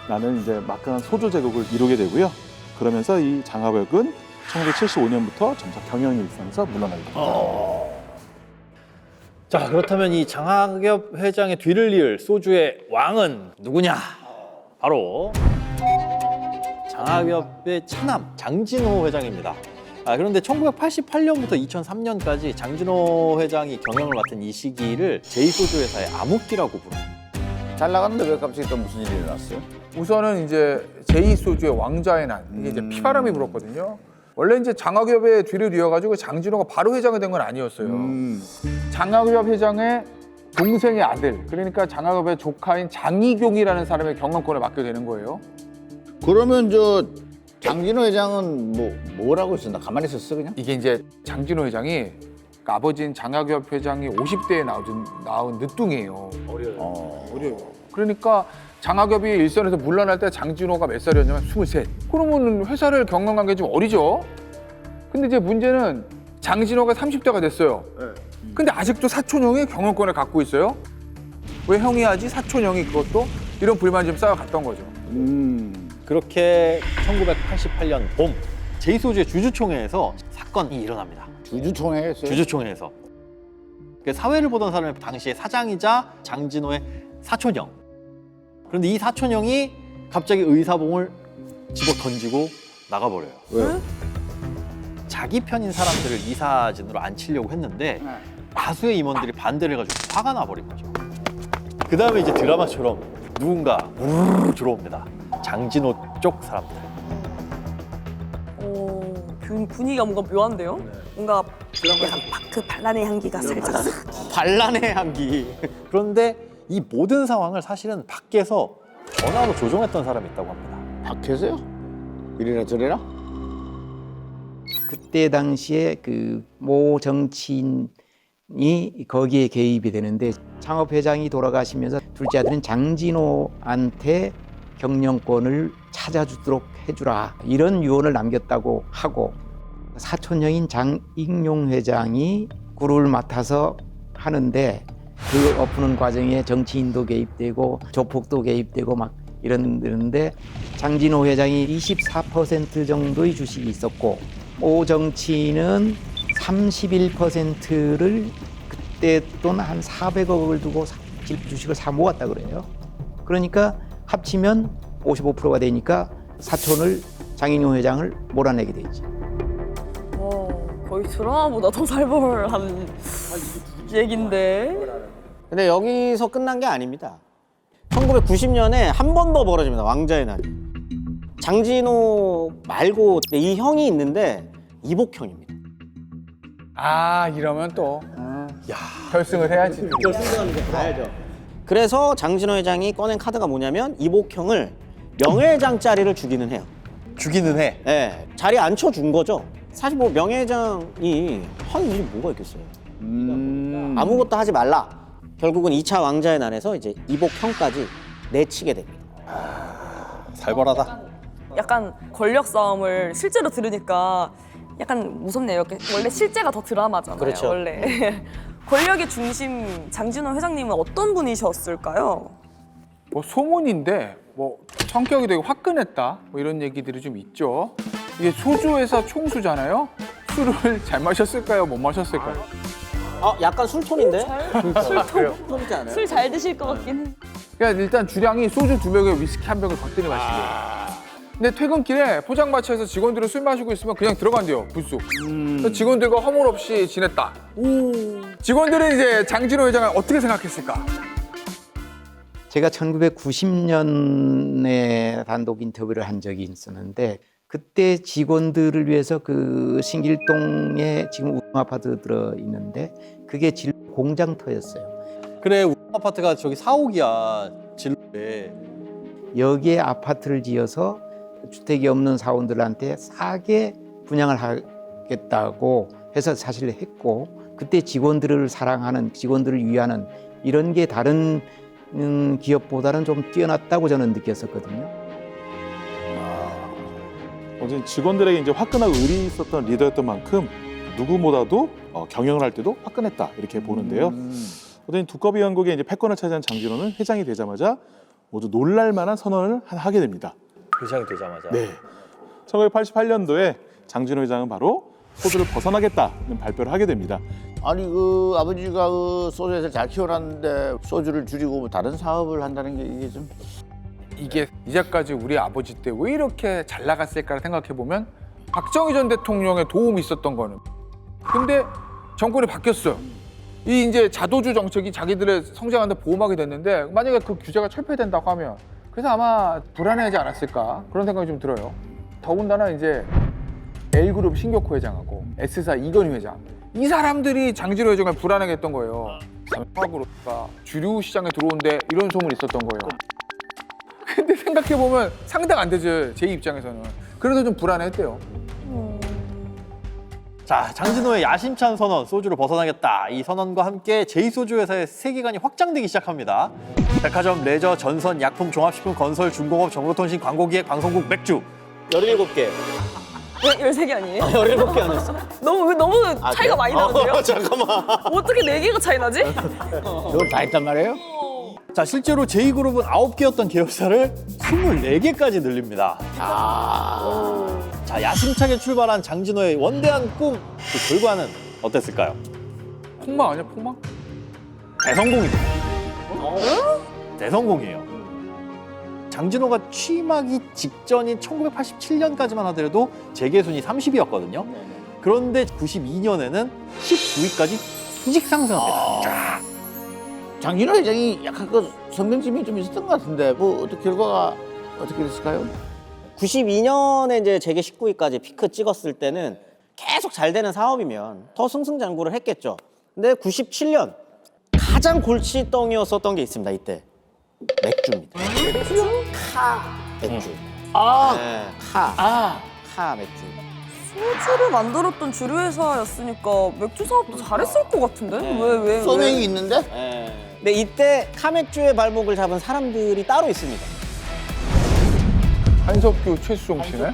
1위라는 이제 막강한 소주 제국을 이루게 되고요. 그러면서 이 장화벽은 1975년부터 점차 경영 일선에서 물러나게 됩니다. 자, 그렇다면 이 장학엽 회장의 뒤를 이을 소주의 왕은 누구냐? 바로 장학엽의 차남 장진호 회장입니다. 그런데 1988년부터 2003년까지 장진호 회장이 경영을 맡은 이 시기를 제2소주 회사의 암흑기라고 부릅니다. 잘 나갔는데 왜 갑자기 또 무슨 일이 일어났어요? 우선은 이제 제2소주의 왕좌의 난 이게 이제 피바람이 불었거든요. 원래 이제 장학엽의 뒤를 이어가지고 장진호가 바로 회장이 된 건 아니었어요. 장학엽 회장의 동생의 아들, 그러니까 장학엽의 조카인 장이경이라는 사람의 경영권을 맡게 되는 거예요. 그러면 저 장진호 회장은 뭐라고 있었나? 가만히 있었어 그냥? 이게 이제 장진호 회장이 그러니까 아버지인 장학엽 회장이 50대에 낳은 늦둥이에요. 어려요. 그러니까 장학엽이 일선에서 물러날 때 장진호가 몇 살이었냐면 23. 그러면 회사를 경영한 게 좀 어리죠. 근데 이제 문제는 장진호가 30대가 됐어요. 근데 아직도 사촌형이 경영권을 갖고 있어요. 왜 형이 하지? 사촌형이 그것도? 이런 불만이 좀 쌓여갔던 거죠. 그렇게 1988년 봄 제2소주의 주주총회에서 사건이 일어납니다. 주주총회에서요? 주주총회에서. 사회를 보던 사람이 당시에 사장이자 장진호의 사촌형. 그런데 이 사촌형이 갑자기 의사봉을 집어 던지고 나가버려요. 왜요? 자기 편인 사람들을 이사진으로 앉히려고 했는데 다수의 임원들이 반대를 해가지고 화가 나버린 거죠. 그 다음에 이제 드라마처럼 누군가 우르르 들어옵니다. 장진호 쪽 사람들. 분위기가 뭔가 묘한데요? 뭔가 약간 그 반란의 향기가 살짝. 반란의 향기. 그런데 이 모든 상황을 사실은 밖에서 전화로 조종했던 사람이 있다고 합니다. 밖에서요? 이래라 저래라? 그때 당시에 그 모 정치인이 거기에 개입이 되는데 창업 회장이 돌아가시면서 둘째 아들은 장진호한테 경영권을 찾아주도록 해주라 이런 유언을 남겼다고 하고 사촌형인 장익용 회장이 그룹을 맡아서 하는데 그 엎는 과정에 정치인도 개입되고 조폭도 개입되고 막 이러는데 장진호 회장이 24% 정도의 주식이 있었고 오 정치인은 31%를 그때 돈 한 400억을 두고 주식을 사 모았다 그래요. 그러니까 합치면 55%가 되니까 사촌을 장익용 회장을 몰아내게 되지. 거의 드라마보다 더 살벌한 얘긴데. 근데 여기서 끝난 게 아닙니다. 1990년에 한 번 더 벌어집니다. 왕자의 날이. 장진호 말고 이 형이 있는데 이복형입니다. 이러면 또 결승을 해야지. 그래서 장진호 회장이 꺼낸 카드가 뭐냐면 이복형을 명예회장짜리를 주기는 해요. 주기는 해. 네, 자리에 앉혀준 거죠. 사실 뭐 명예회장이 한 일이 뭐가 있겠어요. 아무것도 하지 말라. 결국은 2차 왕자의 날에서 이제 이복형까지 내치게 됩니다. 살벌하다. 약간 권력 싸움을 실제로 들으니까 약간 무섭네요. 원래 실제가 더 드라마잖아요. 그렇죠. 원래 권력의 중심 장진호 회장님은 어떤 분이셨을까요? 뭐 소문인데 뭐 성격이 되게 화끈했다 뭐 이런 얘기들이 좀 있죠. 이게 소주회사 총수잖아요. 술을 잘 마셨을까요? 못 마셨을까요? 약간 술톤인데? 술이지 않아요? 술 잘 드실 것 같긴 해. 그러니까 일단 주량이 소주 2병에 위스키 1병을 거뜬히 마시게. 근데 퇴근길에 포장마차에서 직원들은 술 마시고 있으면 그냥 들어간대요, 불쑥. 그래서 직원들과 허물 없이 지냈다. 직원들은 이제 장진호 회장을 어떻게 생각했을까? 제가 1990년에 단독 인터뷰를 한 적이 있었는데 그때 직원들을 위해서 그 신길동에 지금 아파트 들어 있는데 그게 공장터였어요. 그래, 우리 아파트가 저기 4옥이야, 진로에. 여기에 아파트를 지어서 주택이 없는 사원들한테 싸게 분양을 하겠다고 해서 사실 했고 그때 직원들을 사랑하는 직원들을 위하는 이런 게 다른 기업보다는 좀 뛰어났다고 저는 느꼈었거든요. 어쨌든 직원들에게 이제 화끈하고 의리 있었던 리더였던 만큼 누구보다도 경영을 할 때도 화끈했다 이렇게 보는데요. 어쨌든 두꺼비 왕국의 이제 패권을 차지한 장진호는 회장이 되자마자 모두 놀랄만한 선언을 하게 됩니다. 회장이 되자마자. 네. 1988년도에 장진호 회장은 바로 소주를 벗어나겠다는 발표를 하게 됩니다. 아니 그 아버지가 그 소주에서 잘 키워놨는데 소주를 줄이고 뭐 다른 사업을 한다는 게 이게 좀 이게 이제까지 우리 아버지 때 왜 이렇게 잘 나갔을까 생각해 보면 박정희 전 대통령의 도움이 있었던 거는. 근데 정권이 바뀌었어요. 이 이제 자도주 정책이 자기들의 성장하는데 보호막이 됐는데 만약에 그 규제가 철폐된다고 하면 그래서 아마 불안해하지 않았을까 그런 생각이 좀 들어요. 더군다나 이제 L그룹 신격호 회장하고 S사 이건희 회장 이 사람들이 장진호 회장을 불안하게 했던 거예요. 삼성그룹가 주류 시장에 들어온데 이런 소문이 있었던 거예요. 근데 생각해보면 상당 안 되죠, 제 입장에서는. 그래서 좀 불안했대요. 자, 장진호의 야심찬 선언, 소주를 벗어나겠다. 이 선언과 함께 제2소주 회사의 세계관이 확장되기 시작합니다. 백화점, 레저, 전선, 약품, 종합식품, 건설, 중공업, 정보통신, 광고기획, 방송국, 맥주. 17개. 왜 13개 아니에요? 17개 안 했어. 너무 차이가 많이 나는데요? 잠깐만. 어떻게 4개가 차이 나지? 이걸 다 했단 말이에요? 자, 실제로 제2그룹은 9개였던 계열사를 24개까지 늘립니다. 자, 야심차게 출발한 장진호의 원대한 꿈, 그 결과는 어땠을까요? 폭망 아니야, 폭망? 대성공입니다. 대성공이에요. 장진호가 취임하기 직전인 1987년까지만 하더라도 재계순위 30위였거든요. 그런데 92년에는 19위까지 수직 상승합니다. 장진호 회장이 약간 그 성경짐이 좀 있었던 것 같은데 뭐 어떻게 결과가 어떻게 됐을까요? 92년에 이제 재계 19위까지 피크 찍었을 때는 계속 잘 되는 사업이면 더 승승장구를 했겠죠. 근데 97년 가장 골치덩이였었던 게 있습니다. 이때 맥주입니다. 맥주? 카 맥주. 네. 카 맥주. 소주를 만들었던 주류 회사였으니까 맥주 사업도 잘했을 것 같은데? 왜? 소명이 있는데? 네. 근데 이때 카맥주의 발목을 잡은 사람들이 따로 있습니다. 한석규, 최수종 씨네?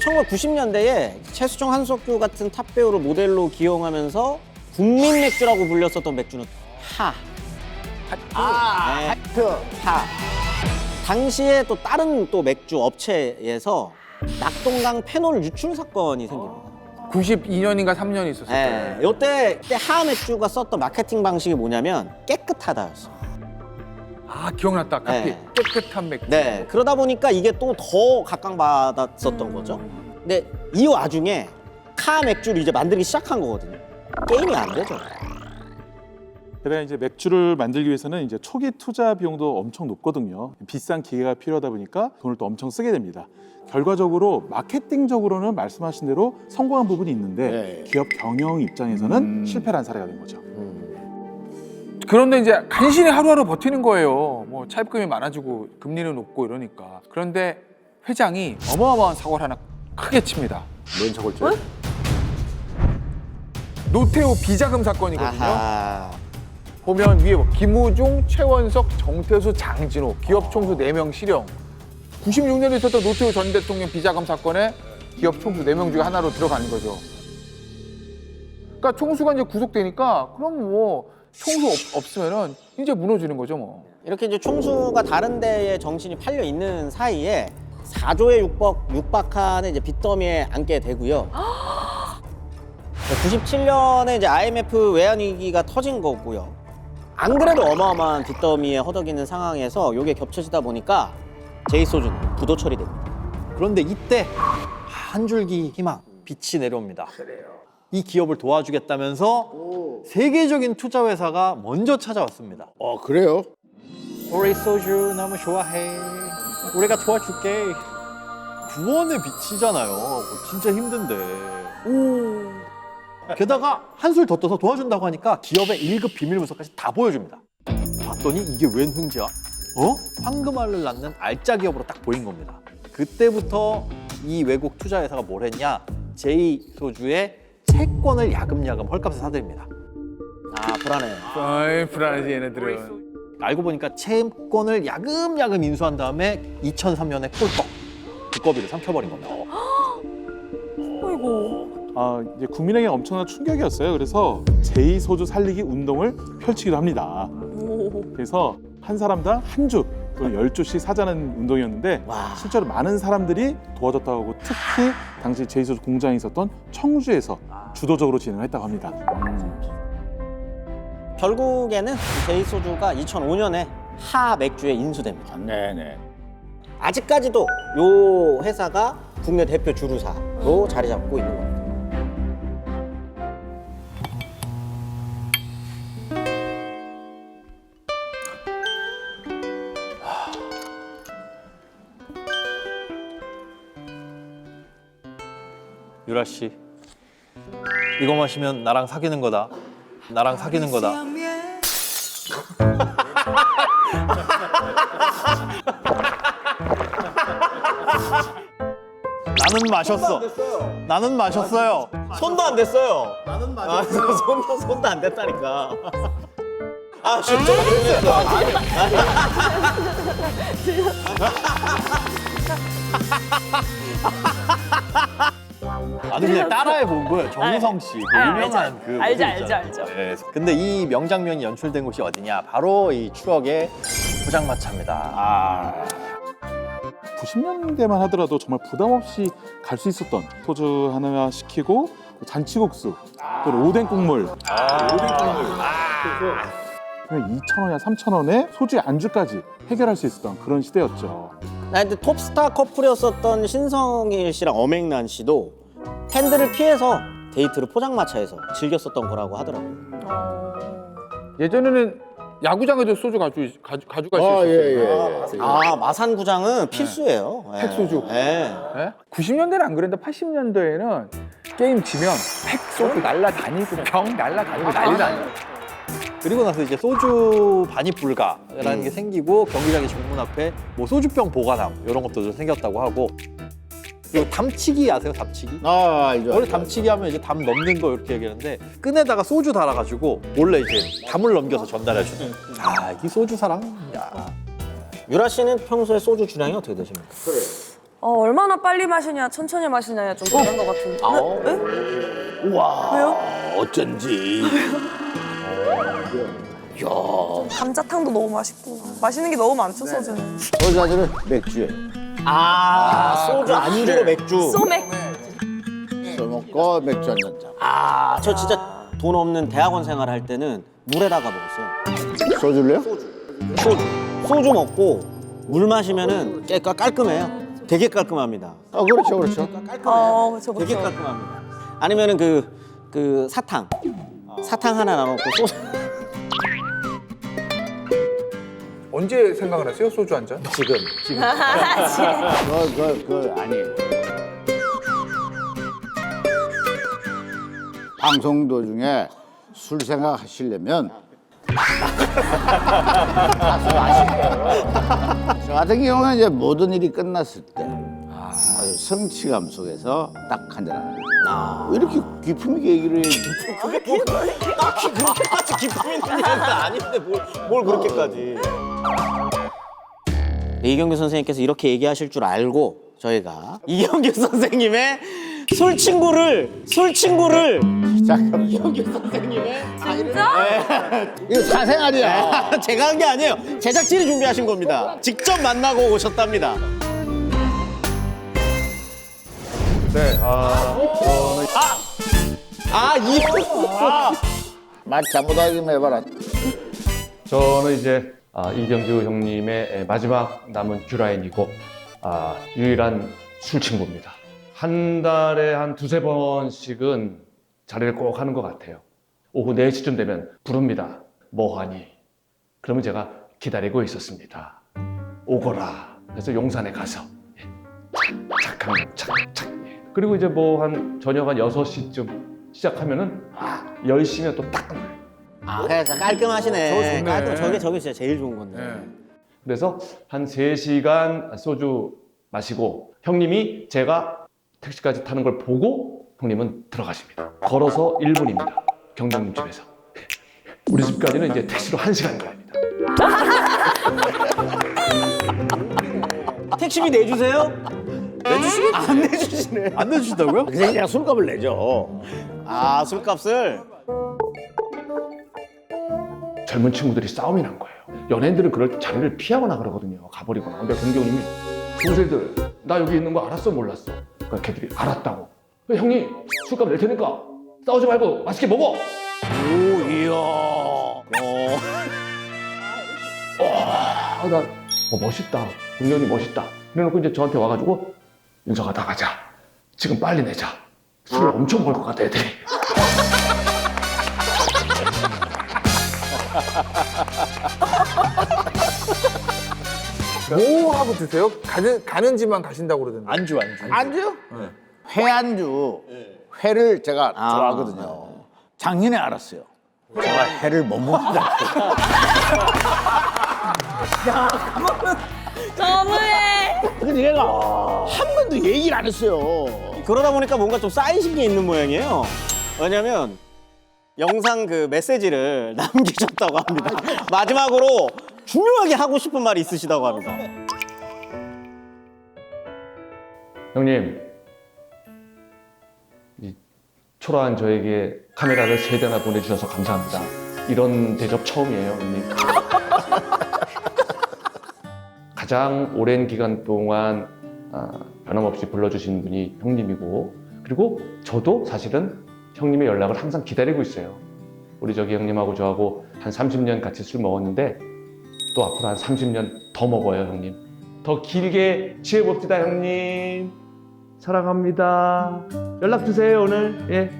1990년대에 최수종, 한석규 같은 탑 배우를 모델로 기용하면서 국민 맥주라고 불렸었던 맥주는 하. 하. 당시에 또 다른 또 맥주 업체에서 낙동강 페놀 유출 사건이 생깁니다. 92년인가 3년이 있었을 네. 때. 이때 하 맥주가 썼던 마케팅 방식이 뭐냐면 깨끗하다였어. 아, 기억났다. 카피. 네. 깨끗한 맥주. 네. 그러다 보니까 이게 또 더 각광받았었던 거죠. 근데 이 와중에 카 맥주를 이제 만들기 시작한 거거든요. 게임이 안 되죠. 게다가 이제 맥주를 만들기 위해서는 이제 초기 투자 비용도 엄청 높거든요. 비싼 기계가 필요하다 보니까 돈을 또 엄청 쓰게 됩니다. 결과적으로 마케팅적으로는 말씀하신 대로 성공한 부분이 있는데 네. 기업 경영 입장에서는 실패를 한 사례가 된 거죠. 그런데 이제 간신히 하루하루 버티는 거예요. 뭐 차입금이 많아지고 금리는 높고 이러니까. 그런데 회장이 어마어마한 사고를 하나 크게 칩니다. 뭔 사고를 쳐요? 노태우 비자금 사건이거든요. 아하. 보면 위에 뭐 김우중, 최원석, 정태수, 장진호 기업 총수 4명 실형. 96년에 있었던 노태우 전 대통령 비자금 사건에 기업 총수 4명 중에 하나로 들어가는 거죠. 그러니까 총수가 이제 구속되니까 그럼 뭐 총수 없으면은 이제 무너지는 거죠 뭐. 이렇게 이제 총수가 다른 데에 정신이 팔려 있는 사이에 4조에 육박하는 이제 빚더미에 앉게 되고요. 97년에 이제 IMF 외환 위기가 터진 거고요. 안 그래도 어마어마한 빚더미에 허덕이는 상황에서 이게 겹쳐지다 보니까 제2소주는 부도 처리됩니다. 그런데 이때 한 줄기 희망, 빛이 내려옵니다. 이 기업을 도와주겠다면서 세계적인 투자 회사가 먼저 찾아왔습니다. 그래요? 우리 소주 너무 좋아해. 우리가 도와줄게. 구원의 빛이잖아요. 진짜 힘든데. 게다가 한술 더 떠서 도와준다고 하니까 기업의 1급 비밀 문서까지 다 보여줍니다. 봤더니 이게 웬 횡재야? 황금알을 낳는 알짜 기업으로 딱 보인 겁니다. 그때부터 이 외국 투자 회사가 뭘 했냐? 제2소주의 채권을 야금야금 헐값에 사들입니다. 아, 불안해. 아이, 불안하지 얘네들은. 알고 보니까 채권을 야금야금 인수한 다음에 2003년에 꿀꺽 두꺼비를 삼켜버린 겁니다. 어이구. 이제 국민에게 엄청난 충격이었어요. 그래서 제2소주 살리기 운동을 펼치기도 합니다. 그래서 한 사람당 한 주 또는 12주씩 사자는 운동이었는데 실제로 많은 사람들이 도와줬다고 하고 특히 당시 제2소주 공장이 있었던 청주에서 주도적으로 진행을 했다고 합니다. 결국에는 제2소주가 2005년에 하 맥주에 인수됩니다. 네네. 아직까지도 요 회사가 국내 대표 주류사로 자리 잡고 있는 겁니다. 유라 씨, 이거 마시면 나랑 사귀는 거다. 나랑 사귀는 거다. 나는 마셨어. 나는 마셨어요. 손도 안 댔어요. 나는 맞았어요. 손도 안 댔다니까. 아, 진짜 나는 그냥 따라해 본 거예요. 정우성 씨, 그 유명한 그 알죠, 모습 있잖아요. 알죠. 네. 근데 이 명장면이 연출된 곳이 어디냐? 바로 이 추억의 포장마차입니다. 90년대만 하더라도 정말 부담 없이 갈 수 있었던 소주 하나 시키고 잔치국수 또 오뎅 국물 그냥 2,000원이나 3,000원에 소주의 안주까지 해결할 수 있었던 그런 시대였죠. 근데 톱스타 커플이었었던 신성일 씨랑 엄앵란 씨도 팬들을 피해서 데이트를 포장마차에서 즐겼었던 거라고 하더라고요. 예전에는 야구장에도 소주 가져갈 수 있었어요. 예. 아, 마산구장은 필수예요. 예. 팩소주. 예. 예? 90년대는 안 그랬는데 80년대에는 게임 지면 팩 소주 날라다니고 병 날라다니고 난리도 아니에요. 그리고 나서 이제 소주 반입 불가라는 게 생기고 경기장의 정문 앞에 뭐 소주병 보관함 이런 것도 좀 생겼다고 하고 그리고 담치기 아세요? 담치기? 알죠. 원래 담치기 하면 이제 담 넘는 거 이렇게 얘기하는데 끈에다가 소주 달아가지고 몰래 이제 담을 넘겨서 전달해주는. 아, 이 소주 사랑. 야. 유라 씨는 평소에 소주 주량이 어떻게 되십니까? 얼마나 빨리 마시냐, 천천히 마시냐에 좀 다른 것 같은데. 우와. 왜요? 어쩐지. 감자탕도 너무 맛있고 맛있는 게 너무 많죠, 소주는. 여자들은 맥주에 소주 안주로 맥주. 소맥. 술 먹고 맥주 한 잔 자. 아, 저 진짜 돈 없는 대학원 생활할 때는 물에다가 먹었어요. 소주를요? 소주 먹고 물 마시면은 깔끔해요. 되게 깔끔합니다. 그렇죠. 그렇죠, 되게 그렇죠. 깔끔합니다. 아니면은 그 사탕 하나 나눠놓고 소주. 언제 생각을 하세요? 소주 한 잔? 지금. 아니에요. 방송 도중에 술 생각하시려면 저 같은 경우는 이제 모든 일이 끝났을 때 아주 성취감 속에서 딱 한잔하는 거예요. 왜 이렇게 깊은 있게 얘기를 해? 딱히 그렇게까지 기쁨 있는 얘기는 아닌데 뭘 그렇게까지. 이경규 선생님께서 이렇게 얘기하실 줄 알고 저희가 이경규 선생님의 술 친구를 잠깐만. 이경규 선생님의 이거 사생활이야. 제가 한 게 아니에요. 제작진이 준비하신 겁니다. 직접 만나고 오셨답니다. 네. 말 잘못하게 좀 해봐라. 저는 이제 이경규 형님의 마지막 남은 큐라인이고 유일한 술 친구입니다. 한 달에 한 두세 번씩은 자리를 꼭 하는 것 같아요. 오후 4시쯤 되면 부릅니다. 뭐하니? 그러면 제가 기다리고 있었습니다. 오거라. 그래서 용산에 가서 착착. 그리고 이제 뭐 한 저녁 한 6시쯤 시작하면은 10시면 또 딱 끝나요. 그래서 깔끔하시네. 좋네. 깔끔. 저게 진짜 제일 좋은 건데. 네. 그래서 한 3시간 소주 마시고 형님이 제가 택시까지 타는 걸 보고 형님은 들어가십니다. 걸어서 1분입니다. 경장님 집에서. 우리 집까지는 이제 택시로 1시간 걸립니다. 택시비 내주세요? 내주시겠지? 안 내주시네. 안 내주신다고요? 그냥 술값을 내죠. 아, 술값을? 젊은 친구들이 싸움이 난 거예요. 연예인들은 그럴 때 자리를 피하거나 그러거든요. 가버리거나. 근데 경경님이 중세들 나 여기 있는 거 알았어 몰랐어? 그러니까 걔들이 알았다고. 형님 술값 낼 테니까 싸우지 말고 맛있게 먹어. 오, 이야. 나 멋있다. 공연이 멋있다. 그래놓고 이제 저한테 와가지고 윤서가 나가자. 지금 빨리 내자. 술을 엄청 벌 것 같아 애들이. 뭐 하고 드세요? 가는 집만 가신다고 그러던데. 안주. 안주? 회안주. 회를 제가 좋아하거든요. 작년에 알았어요. 제가 회를 못 먹는다. 너무해. 근데 얘가 한 번도 얘기를 안 했어요. 그러다 보니까 뭔가 좀 쌓이신 게 있는 모양이에요. 왜냐면 영상 그 메시지를 남기셨다고 합니다. 마지막으로 중요하게 하고 싶은 말이 있으시다고 합니다. 형님, 이 초라한 저에게 카메라를 3대나 보내주셔서 감사합니다. 이런 대접 처음이에요, 형님. 가장 오랜 기간 동안 변함없이 불러주신 분이 형님이고, 그리고 저도 사실은 형님의 연락을 항상 기다리고 있어요. 우리 저기 형님하고 저하고 한 30년 같이 술 먹었는데 또 앞으로 한 30년 더 먹어요, 형님. 더 길게 취해봅시다, 형님. 사랑합니다. 연락 주세요, 오늘. 예.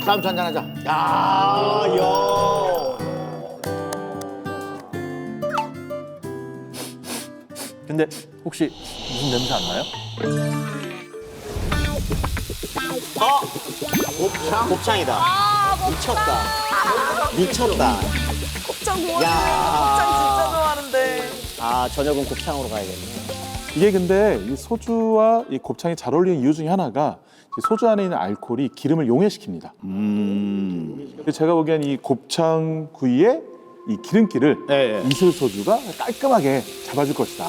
다음 한잔 하자. 근데 혹시 무슨 냄새 안 나요? 곱창? 곱창이다. 미쳤다. 곱창 좋아하는데. 야. 곱창 진짜 좋아하는데. 아, 저녁은 곱창으로 가야겠네. 이게 근데 이 소주와 이 곱창이 잘 어울리는 이유 중에 하나가 소주 안에 있는 알코올이 기름을 용해시킵니다. 그래서 제가 보기엔 이 곱창 구이의 이 기름기를 이슬 소주가 깔끔하게 잡아줄 것이다.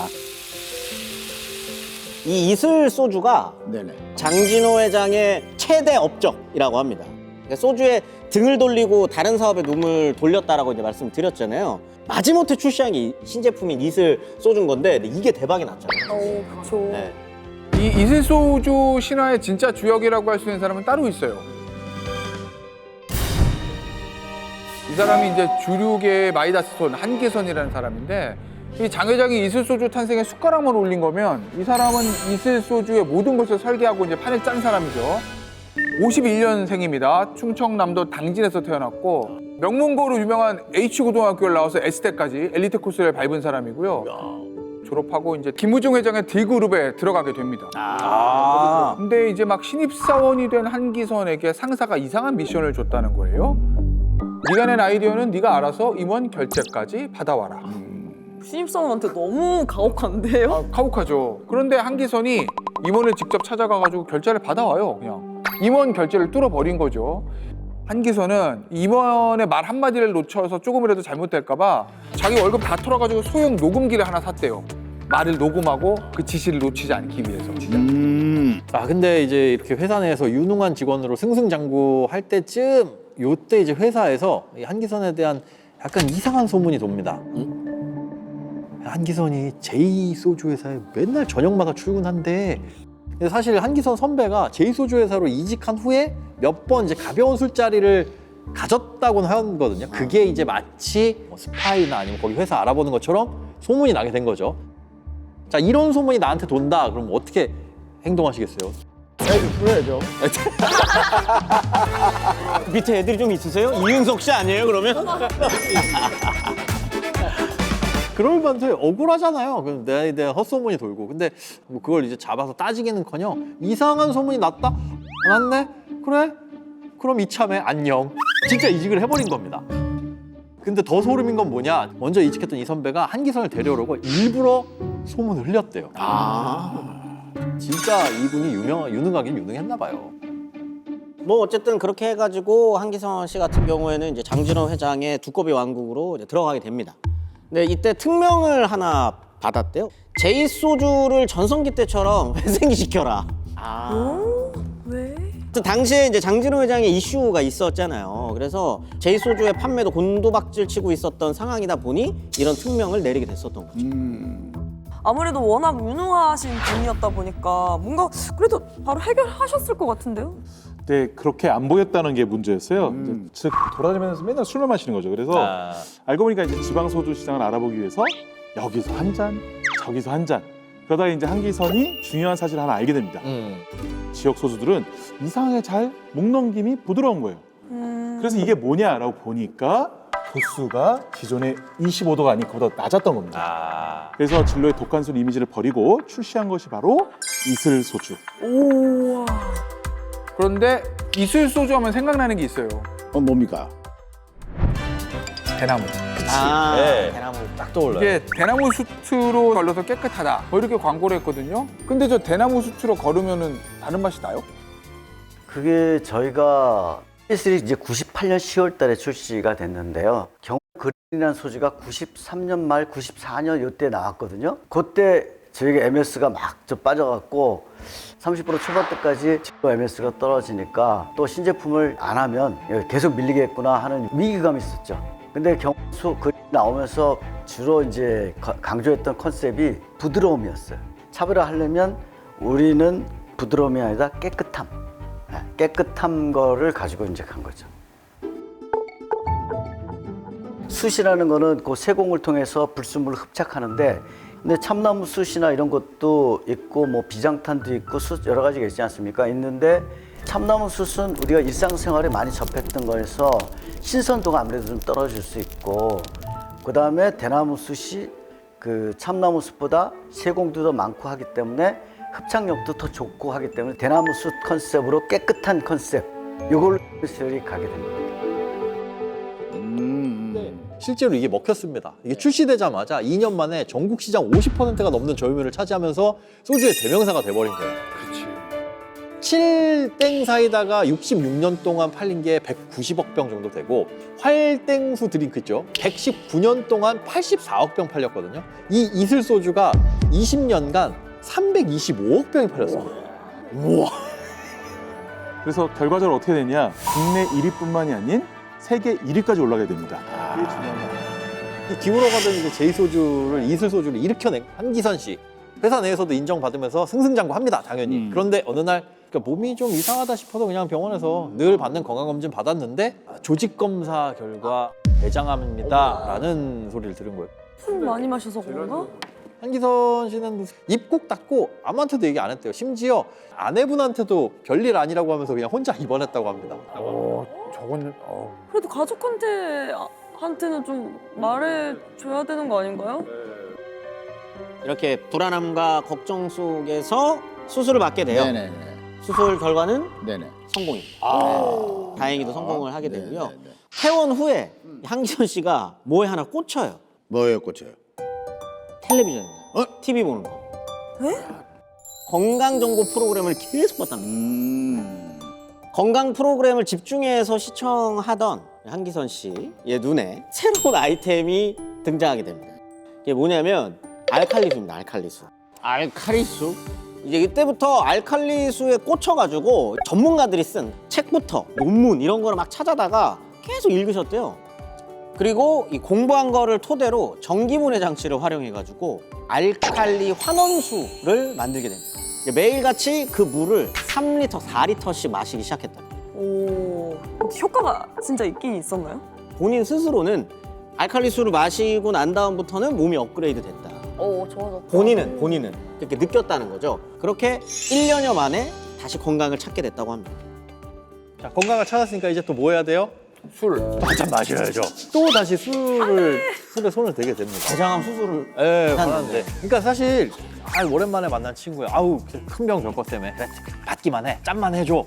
이 이슬 소주가 네네. 장진호 회장의 최대 업적이라고 합니다. 그러니까 소주에 등을 돌리고 다른 사업에 눈을 돌렸다라고 이제 말씀드렸잖아요. 마지못해 출시한 게 신제품인 이슬 소주인 건데 이게 대박이 났잖아요. 그렇죠. 네. 이 이슬소주 신화의 진짜 주역이라고 할 수 있는 사람은 따로 있어요. 이 사람이 이제 주류계의 마이다스손 한기선이라는 사람인데 이 장 회장이 이슬소주 탄생에 숟가락만 올린 거면 이 사람은 이슬소주의 모든 것을 설계하고 이제 판을 짠 사람이죠. 51년생입니다. 충청남도 당진에서 태어났고 명문고로 유명한 H고등학교를 나와서 S대까지 엘리트 코스를 밟은 사람이고요. 졸업하고 이제 김우중 회장의 D그룹에 들어가게 됩니다. 근데 이제 막 신입사원이 된 한기선에게 상사가 이상한 미션을 줬다는 거예요. 네가 낸 아이디어는 네가 알아서 임원 결제까지 받아와라. 신입사원한테 너무 가혹한데요? 가혹하죠. 그런데 한기선이 임원을 직접 찾아가가지고 결제를 받아와요. 그냥 임원 결제를 뚫어버린 거죠. 한기선은 임원의 말 한마디를 놓쳐서 조금이라도 잘못될까봐 자기 월급 다 털어가지고 소형 녹음기를 하나 샀대요. 말을 녹음하고 그 지시를 놓치지 않기 위해서. 아 근데 이제 이렇게 회사 내에서 유능한 직원으로 승승장구할 때쯤 요때 이제 회사에서 이 한기선에 대한 약간 이상한 소문이 돕니다. 한기선이 제2소주 회사에 맨날 저녁마다 출근한대. 근데 사실 한기선 선배가 제2소주 회사로 이직한 후에 몇 번 이제 가벼운 술자리를 가졌다고는 하거든요. 그게 이제 마치 뭐 스파이나 아니면 거기 회사 알아보는 것처럼 소문이 나게 된 거죠. 자, 이런 소문이 나한테 돈다. 그럼 어떻게 행동하시겠어요? 그래야죠. 밑에 애들이 좀 있으세요? 이윤석 씨 아니에요, 그러면? 그럴 만도 억울하잖아요. 그럼 내에 대한 헛소문이 돌고. 근데 뭐 그걸 이제 잡아서 따지기는커녕 이상한 소문이 났다? 났네? 그래? 그럼 이참에 안녕. 진짜 이직을 해버린 겁니다. 근데 더 소름인 건 뭐냐? 먼저 이직했던 이 선배가 한기선을 데려오려고 일부러 소문을 흘렸대요. 진짜 이분이 유능하긴 유능했나 봐요. 뭐 어쨌든 그렇게 해가지고 한기선 씨 같은 경우에는 이제 장진호 회장의 두꺼비 왕국으로 이제 들어가게 됩니다. 근데 이때 특명을 하나 받았대요. 제이소주를 전성기 때처럼 회생시켜라. 왜? 당시에 이제 장진호 회장의 이슈가 있었잖아요. 그래서 제이소주의 판매도 곤두박질 치고 있었던 상황이다 보니 이런 특명을 내리게 됐었던 거죠. 아무래도 워낙 유능하신 분이었다 보니까 뭔가 그래도 바로 해결하셨을 것 같은데요? 네, 그렇게 안 보였다는 게 문제였어요. 이제 즉 돌아다니면서 맨날 술만 마시는 거죠. 그래서 알고 보니까 이제 지방 소주 시장을 알아보기 위해서 여기서 한 잔, 저기서 한 잔. 그러다가 이제 한기선이 중요한 사실을 하나 알게 됩니다. 지역 소주들은 이상하게 잘 목넘김이 부드러운 거예요. 그래서 이게 뭐냐라고 보니까 도수가 기존의 25도가 아닌 그보다 낮았던 겁니다. 그래서 진로의 독한 술 이미지를 버리고 출시한 것이 바로 이슬 소주. 우와. 그런데 이슬 소주 하면 생각나는 게 있어요. 뭡니까? 대나무. 네. 대나무. 딱 떠올라요. 이게 대나무 수트로 걸러서 깨끗하다. 뭐 이렇게 광고를 했거든요. 근데 저 대나무 수트로 걸으면은 다른 맛이 나요? 그게 저희가 이슬이 이제 98년 10월 달에 출시가 됐는데요. 경그린이라는 소주가 93년 말 94년 이때 나왔거든요. 그때 저희가 MS가 막 좀 빠져갖고 30% 초반대까지 MS가 떨어지니까 또 신제품을 안 하면 계속 밀리겠구나 하는 위기감이 있었죠. 근데 경소 그 나오면서 주로 이제 강조했던 컨셉이 부드러움이었어요. 차별화하려면 우리는 부드러움이 아니라 깨끗함. 깨끗한 거를 가지고 이제 간 거죠. 숯이라는 거는 그 세공을 통해서 불순물을 흡착하는데, 근데 참나무 숯이나 이런 것도 있고 뭐 비장탄도 있고 숯 여러 가지가 있지 않습니까? 있는데 참나무 숯은 우리가 일상생활에 많이 접했던 거에서 신선도가 아무래도 좀 떨어질 수 있고, 그 다음에 대나무 숯이 그 참나무 숯보다 세공도 더 많고 하기 때문에 흡착력도 더 좋고 하기 때문에 대나무 숯 컨셉으로 깨끗한 컨셉, 이걸로 이슬이 가게 됩니다. 실제로 이게 먹혔습니다. 이게 출시되자마자 2년 만에 전국 시장 50%가 넘는 점유율을 차지하면서 소주의 대명사가 돼버린 거예요. 그렇지. 7땡 사이다가 66년 동안 팔린 게 190억 병 정도 되고, 활땡수 드링크 있죠? 119년 동안 84억 병 팔렸거든요. 이 이슬 소주가 20년간 325억 병이 팔렸습니다. 우와. 그래서 결과적으로 어떻게 되냐? 국내 1위뿐만이 아닌 세계 1위까지 올라가게 됩니다. 이게 중요한 거예요. 이 기울어가던 이제 제이소주를, 이슬 소주를 일으켜낸 한기선 씨. 회사 내에서도 인정받으면서 승승장구합니다, 당연히. 그런데 어느 날 그러니까 몸이 좀 이상하다 싶어서 그냥 병원에서 늘 받는 건강검진 받았는데 조직검사 결과 대장암입니다라는 소리를 들은 거예요. 술 많이 마셔서 그런가? 한기선 씨는 입 꼭 닫고 아무한테도 얘기 안 했대요. 심지어 아내분한테도 별일 아니라고 하면서 그냥 혼자 입원했다고 합니다. 저건 그래도 가족한테는 좀 말해줘야 되는 거 아닌가요? 이렇게 불안함과 걱정 속에서 수술을 받게 돼요. 네네네. 수술 결과는 네네. 성공입니다. 다행히도 성공을 하게 되고요. 퇴원 후에 한기선 씨가 뭐에 하나 꽂혀요. 뭐예요, 꽂혀요? 텔레비전입니다. TV 보는 거. 건강 정보 프로그램을 계속 봤답니다. 건강 프로그램을 집중해서 시청하던 한기선 씨의 눈에 새로운 아이템이 등장하게 됩니다. 이게 뭐냐면 알칼리수입니다. 알칼리수. 알칼리수? 이제 이때부터 알칼리수에 꽂혀가지고 전문가들이 쓴 책부터 논문 이런 거를 막 찾아다가 계속 읽으셨대요. 그리고 이 공부한 거를 토대로 전기분해 장치를 활용해가지고 알칼리 환원수를 만들게 됩니다. 매일같이 그 물을 3리터, 4리터씩 마시기 시작했다. 오, 효과가 진짜 있긴 있었나요? 본인 스스로는 알칼리수를 마시고 난 다음부터는 몸이 업그레이드 됐다. 오, 좋아졌다. 본인은 그렇게 느꼈다는 거죠. 그렇게 1년여 만에 다시 건강을 찾게 됐다고 합니다. 자, 건강을 찾았으니까 이제 또 뭐 해야 돼요? 술. 한잔 마셔야죠. 또 다시 술에 손을 대게 됩니다. 대장암 수술을 하는데. 그러니까 사실 오랜만에 만난 친구야. 아우 큰 병 절 것 때문에 그래, 받기만 해, 짠만 해줘.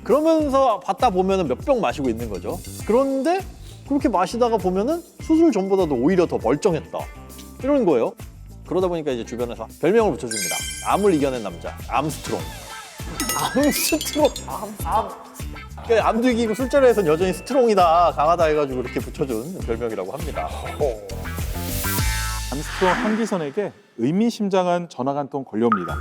그러면서 받다 보면 몇 병 마시고 있는 거죠. 그런데 그렇게 마시다가 보면은 수술 전보다도 오히려 더 멀쩡했다. 이런 거예요. 그러다 보니까 이제 주변에서 별명을 붙여줍니다. 암을 이겨낸 남자, 암스트롱. 암스트롱. 그러니까 암도 이기고 술자리에서는 여전히 스트롱이다, 강하다 해가지고 이렇게 붙여준 별명이라고 합니다. 암스트롱 한기선에게 의미심장한 전화가 한 통 걸려옵니다.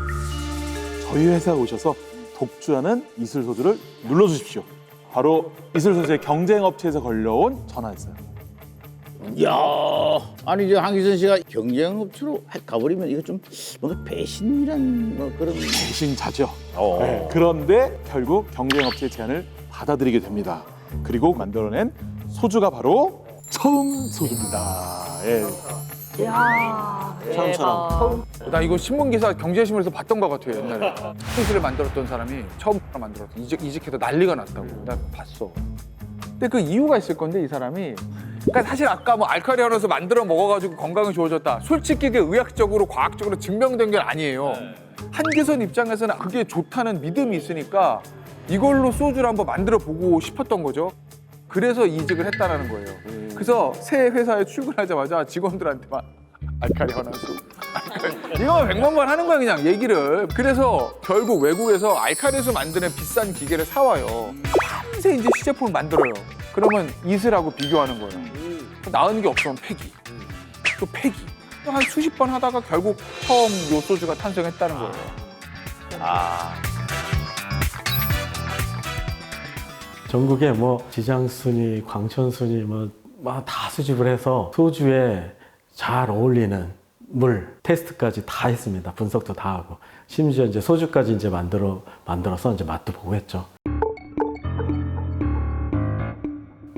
저희 회사에 오셔서 독주하는 이슬소주를 눌러주십시오. 바로 이슬소주의 경쟁업체에서 걸려온 전화였어요. 야, 아니 이제 한기선 씨가 경쟁업체로 가버리면 이거 좀 뭔가 배신이란 뭐 그런. 배신자죠. 네, 그런데 결국 경쟁업체의 제안을 받아들이게 됩니다. 그리고 만들어낸 소주가 바로 처음 소주입니다. 예. 이야. 처음처럼. 나 이거 신문기사 경제신문에서 봤던 것 같아요, 옛날에. 소주를 만들었던 사람이 처음 만들었던 이직해서 난리가 났다고. 나 봤어. 근데 그 이유가 있을 건데 이 사람이 그러니까 사실 아까 뭐 알칼리 하면서 만들어 먹어가지고 건강이 좋아졌다. 솔직히 그게 의학적으로 과학적으로 증명된 게 아니에요. 한기선 입장에서는 그게 좋다는 믿음이 있으니까 이걸로 소주를 한번 만들어 보고 싶었던 거죠. 그래서 이직을 했다라는 거예요. 그래서 새 회사에 출근하자마자 직원들한테만 알칼리 환원수. 이거만 100만 번 하는 거야 그냥 얘기를. 그래서 결국 외국에서 알칼리수 만드는 비싼 기계를 사와요. 밤새 이제 시제품을 만들어요. 그러면 이슬하고 비교하는 거예요. 나은 게 없으면 폐기. 또 폐기. 한 수십 번 하다가 결국 처음 요 소주가 탄생했다는 거예요. 전국에 뭐 지장순이, 광천순이 뭐 다 수집을 해서 소주에 잘 어울리는 물 테스트까지 다 했습니다. 분석도 다 하고 심지어 이제 소주까지 이제 만들어서 이제 맛도 보고 했죠.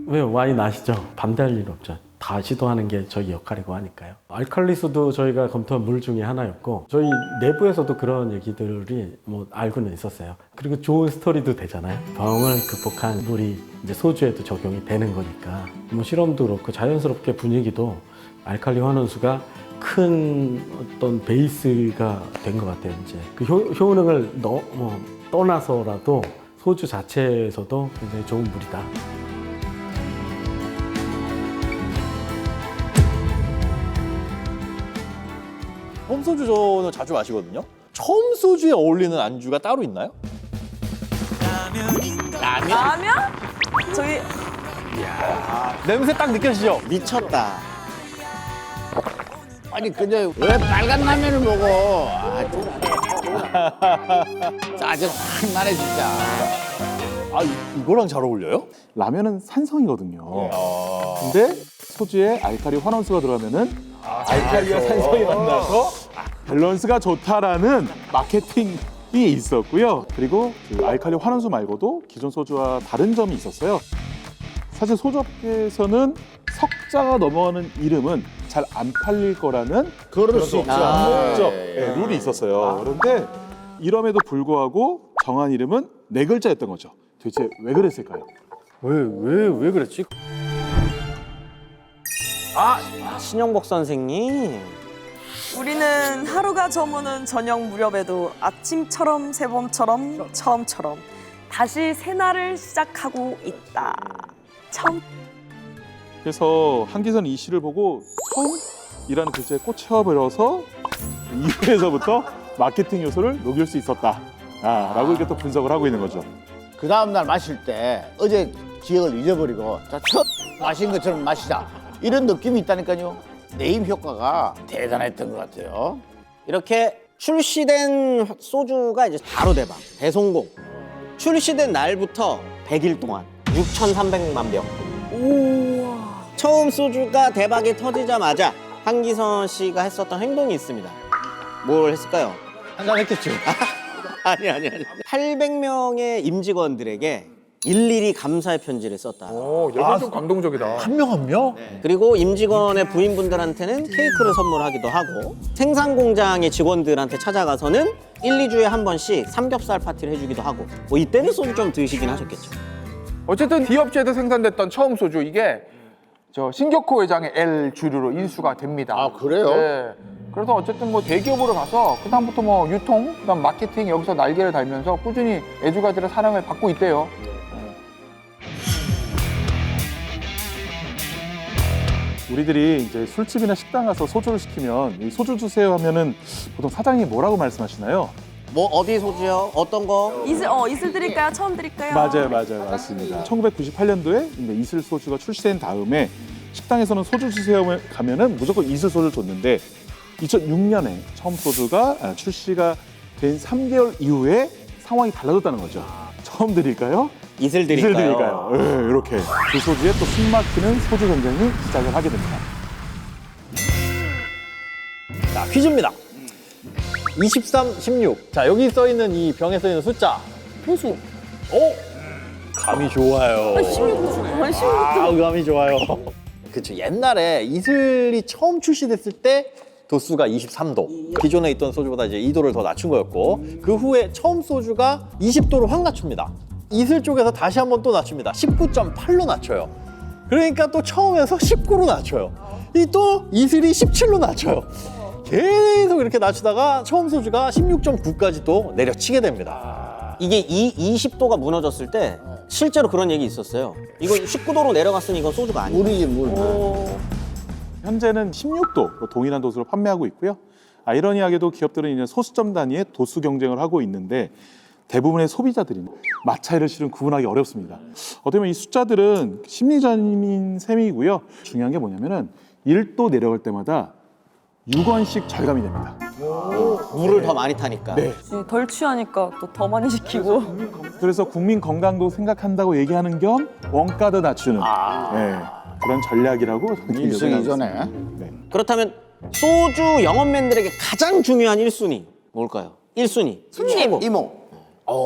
왜 와인 아시죠? 반대할 일 없죠. 다 시도하는 게 저희 역할이고 하니까요. 알칼리수도 저희가 검토한 물 중에 하나였고 저희 내부에서도 그런 얘기들이 뭐 알고는 있었어요. 그리고 좋은 스토리도 되잖아요. 병을 극복한 물이 이제 소주에도 적용이 되는 거니까 뭐 실험도 그렇고 자연스럽게 분위기도 알칼리 환원수가 큰 어떤 베이스가 된 것 같아요. 이제 그 효능을 떠나서라도 소주 자체에서도 굉장히 좋은 물이다. 처음 소주 저는 자주 마시거든요. 처음 소주에 어울리는 안주가 따로 있나요? 라면? 저기 냄새 딱 느껴지죠? 미쳤다. 아니 근데 왜 빨간 라면을 먹어? 짜증 확 나네 진짜. 아, 이거랑 잘 어울려요? 라면은 산성이거든요. 근데 소주에 알칼리 환원수가 들어가면은 알칼리와 산성이 만나서 밸런스가 좋다라는 마케팅이 있었고요. 그리고 그 알칼리 환원수 말고도 기존 소주와 다른 점이 있었어요. 사실 소주업계에서는 석자가 넘어가는 이름은 잘 안 팔릴 거라는 그럴 수 있죠. 암묵적 룰이 있었어요. 그런데 이럼에도 불구하고 정한 이름은 4글자였던 거죠. 도대체 왜 그랬을까요? 왜 그랬지? 신영복 선생님. 우리는 하루가 저무는 저녁 무렵에도 아침처럼 새봄처럼 처음처럼 다시 새날을 시작하고 있다. 처음. 그래서 한기선 이 시를 보고 처음이라는 글자에 꽂혀버려서 이후에서부터 마케팅 요소를 녹일 수 있었다. 라고 이렇게 또 분석을 하고 있는 거죠. 그 다음 날 마실 때 어제 기억을 잊어버리고 자, 첫 마신 것처럼 마시자. 이런 느낌이 있다니까요. 네임 효과가 대단했던 것 같아요. 이렇게 출시된 소주가 이제 바로 대박. 대성공. 출시된 날부터 100일 동안 6,300만 병. 우와. 처음 소주가 대박이 터지자마자 한기선 씨가 했었던 행동이 있습니다. 뭘 했을까요? 한잔 했겠죠. 아니. 800명의 임직원들에게 일일이 감사의 편지를 썼다. 오, 여기 좀 감동적이다. 한 명 한 명? 그리고 임직원의 부인분들한테는 케이크를 선물하기도 하고 생산 공장의 직원들한테 찾아가서는 1, 2주에 한 번씩 삼겹살 파티를 해주기도 하고 뭐 이때는 소주 좀 드시긴 하셨겠죠. 어쨌든 D업체에서 생산됐던 처음 소주 이게 저 신격호 회장의 L 주류로 인수가 됩니다. 아, 그래요? 네. 그래서 어쨌든 뭐 대기업으로 가서 그다음부터 뭐 유통, 그다음 마케팅 여기서 날개를 달면서 꾸준히 애주가들의 사랑을 받고 있대요. 우리들이 이제 술집이나 식당 가서 소주를 시키면 이 소주 주세요 하면은 보통 사장님이 뭐라고 말씀하시나요? 뭐 어디 소주요? 어떤 거? 이슬 드릴까요? 처음 드릴까요? 맞아요, 맞습니다. 1998년도에 이슬 소주가 출시된 다음에 식당에서는 소주 주세요 가면은 무조건 이슬 소주를 줬는데 2006년에 처음 소주가 출시가 된 3개월 이후에 상황이 달라졌다는 거죠. 처음 드릴까요? 이슬 드릴까요? 이슬 드릴까요? 네, 이렇게 그 소주에 또 숨막히는 소주 전쟁이 시작을 하게 됩니다. 자, 퀴즈입니다. 23, 16. 자, 여기 써 있는 이 병에 써 있는 숫자. 호수. 오! 감이 좋아요. 16도. 16도. 아, 감이 좋아요. 그렇죠. 옛날에 이슬이 처음 출시됐을 때 도수가 23도. 기존에 있던 소주보다 이제 2도를 더 낮춘 거였고, 그 후에 처음 소주가 20도로 확 낮춥니다. 이슬 쪽에서 다시 한번 또 낮춥니다. 19.8로 낮춰요. 그러니까 또 처음에서 19로 낮춰요. 이 또 이슬이 17로 낮춰요. 계속 이렇게 낮추다가 처음 소주가 16.9까지 또 내려치게 됩니다. 이게 20도가 무너졌을 때 실제로 그런 얘기 있었어요. 이거 19도로 내려갔으니 이건 소주가 아니야. 물이지 물. 현재는 16도 동일한 도수로 판매하고 있고요. 아이러니하게도 기업들은 이제 소수점 단위의 도수 경쟁을 하고 있는데 대부분의 소비자들이 맛 차이를 실은 구분하기 어렵습니다. 어떻게 보면 이 숫자들은 심리전인 셈이고요. 중요한 게 뭐냐면은 1도 내려갈 때마다 6원씩 절감이 됩니다. 물을 더 많이 타니까. 네. 덜 취하니까 또 더 많이 시키고. 그래서 국민 건강도 생각한다고 얘기하는 겸 원가도 낮추는 네, 그런 전략이라고 일석이조네. 네. 그렇다면 소주 영업맨들에게 가장 중요한 1순위 뭘까요? 1순위. 손님. 이모.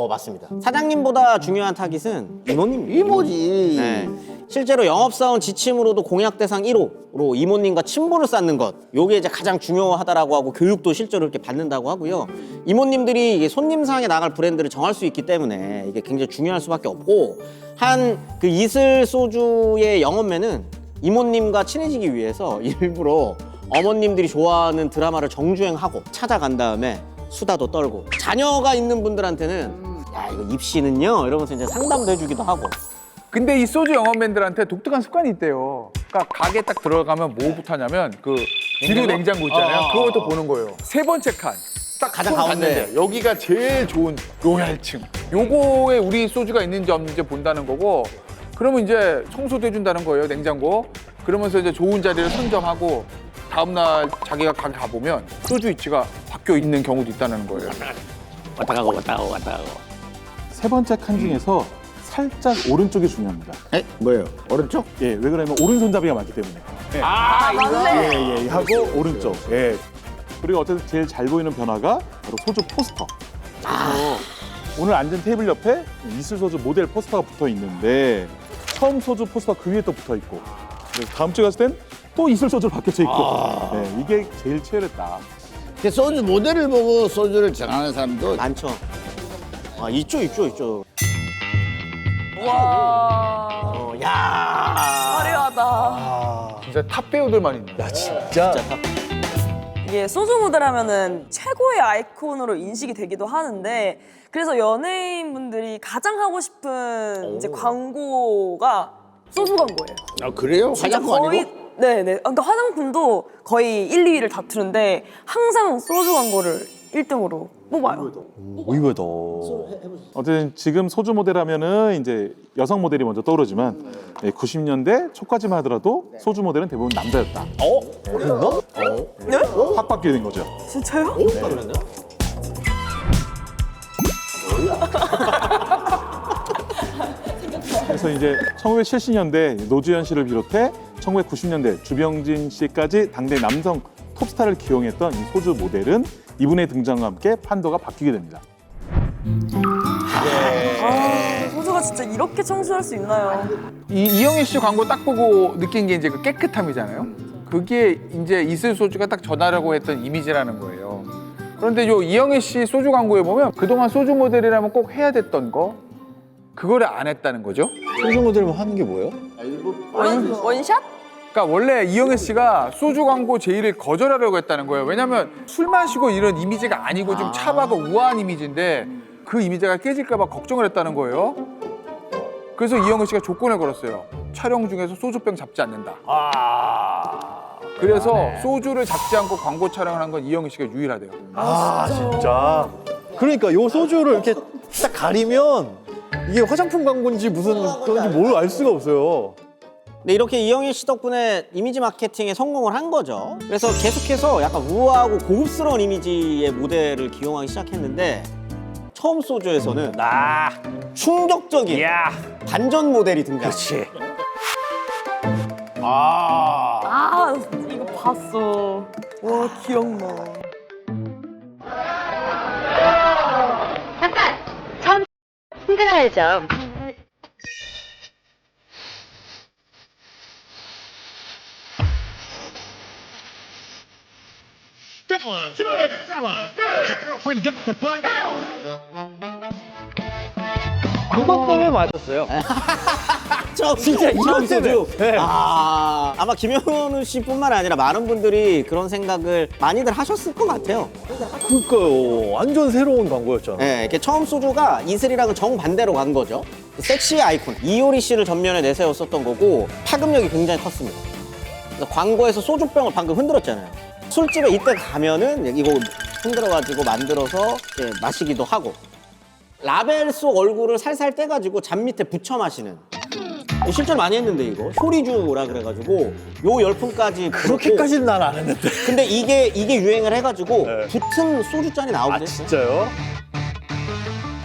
맞습니다. 사장님보다 중요한 타깃은 이모님. 이모지. 네. 실제로 영업사원 지침으로도 공약 대상 1호로 이모님과 친분을 쌓는 것, 요게 이제 가장 중요하다라고 하고 교육도 실제로 이렇게 받는다고 하고요. 이모님들이 이게 손님상에 나갈 브랜드를 정할 수 있기 때문에 이게 굉장히 중요할 수밖에 없고, 한 그 이슬 소주의 영업맨은 이모님과 친해지기 위해서 일부러 어머님들이 좋아하는 드라마를 정주행하고 찾아간 다음에 수다도 떨고, 자녀가 있는 분들한테는 야 이거 입시는요 이러면서 이제 상담도 해주기도 하고. 근데 이 소주 영업맨들한테 독특한 습관이 있대요. 그러니까 가게 딱 들어가면 뭐부터 하냐면 그 비료 냉장고 있잖아요. 그것도 보는 거예요. 세 번째 칸. 딱 가장 손 가운데. 닿는데 여기가 제일 좋은 로얄층. 요거에 우리 소주가 있는지 없는지 본다는 거고, 그러면 이제 청소도 해준다는 거예요, 냉장고. 그러면서 이제 좋은 자리를 선점하고 다음날 자기가 가게 가보면 소주 위치가 바뀌어 있는 경우도 있다는 거예요. 왔다 가고 왔다 가고 왔다 가고. 세 번째 칸 중에서 살짝 오른쪽이 중요합니다. 에? 뭐예요? 오른쪽? 예, 왜 그러냐면 오른손잡이가 많기 때문에. 예. 맞네. 예, 하고 오른쪽. 예. 그리고 어쨌든 제일 잘 보이는 변화가 바로 소주 포스터. 오늘 앉은 테이블 옆에 이슬 소주 모델 포스터가 붙어 있는데 처음 소주 포스터 그 위에 또 붙어 있고, 그래서 다음 주에 갔을 땐 또 이슬 소주로 바뀌어져 있고. 네, 이게 제일 치열했다. 그 소주 모델을 보고 소주를 정하는 사람도 많죠. 있죠. 와. 야. 화려하다. 진짜 탑 배우들만 있네. 진짜. 이게 소주 모델 하면은 최고의 아이콘으로 인식이 되기도 하는데, 그래서 연예인분들이 가장 하고 싶은 이제 광고가 소주 광고예요. 아 그래요? 진짜 화장품 거의- 아니고? 네네. 그러니까 화장품도 거의 1, 2위를 다투는데 항상 소주 광고를 1등으로 뽑아요. 의외다. 어쨌든 지금 소주 모델 하면은 이제 여성 모델이 먼저 떠오르지만 90년대 초까지만 하더라도 소주 모델은 대부분 남자였다. 그랬나? 네? 확 바뀌게 된 거죠. 진짜요? 그래서 이제 1970년대 노주현 씨를 비롯해 1990년대 주병진 씨까지 당대 남성 톱스타를 기용했던 이 소주 모델은 이분의 등장과 함께 판도가 바뀌게 됩니다. 소주가 진짜 이렇게 청순할 수 있나요? 이영애 씨 광고 딱 보고 느낀 게 이제 그 깨끗함이잖아요. 그게 이제 이슬 소주가 딱 전하려고 했던 이미지라는 거예요. 그런데 요 이영애 씨 소주 광고에 보면 그동안 소주 모델이라면 꼭 해야 됐던 거, 그거를 안 했다는 거죠. 소주 모델만 하는 게 뭐예요? 원샷? 그러니까 원래 이영애 씨가 소주 광고 제의를 거절하려고 했다는 거예요. 왜냐하면 술 마시고 이런 이미지가 아니고 좀 차가고 우아한 이미지인데 그 이미지가 깨질까 봐 걱정을 했다는 거예요. 그래서 이영애 씨가 조건을 걸었어요. 촬영 중에서 소주병 잡지 않는다. 그래서 소주를 잡지 않고 광고 촬영을 한 건 이영희 씨가 유일하대요. 아, 진짜. 그러니까 요 소주를 이렇게 딱 가리면 이게 화장품 광고인지 무슨 그런지 뭘 알 수가 없어요. 네, 이렇게 이영희 씨 덕분에 이미지 마케팅에 성공을 한 거죠. 그래서 계속해서 약간 우아하고 고급스러운 이미지의 모델을 기용하기 시작했는데 처음 소주에서는 충격적인 반전 모델이 등장. 그렇지. 아 이거 봤어. 와 기억나. 잠깐! 처음 흥분하죠. 그것 때문에 맞았어요. 진짜 이것 때문에. 네. 아마 김현우 씨뿐만 아니라 많은 분들이 그런 생각을 많이들 하셨을 것 같아요. 그러니까요. 완전 새로운 광고였잖아요. 네, 이렇게 처음 소주가 이슬이랑은 정반대로 간 거죠. 섹시의 아이콘 이효리 씨를 전면에 내세웠었던 거고 파급력이 굉장히 컸습니다. 그래서 광고에서 소주병을 방금 흔들었잖아요. 술집에 이때 가면은 이거 흔들어가지고 만들어서 마시기도 하고 라벨 속 얼굴을 살살 떼가지고 잔 밑에 붙여 마시는 실제로 많이 했는데 이거 효리주라 그래가지고 요 열풍까지 그렇게까지는 난 안 했는데. 근데 이게 유행을 해가지고 붙은 소주잔이 나오게 됐어요. 진짜요?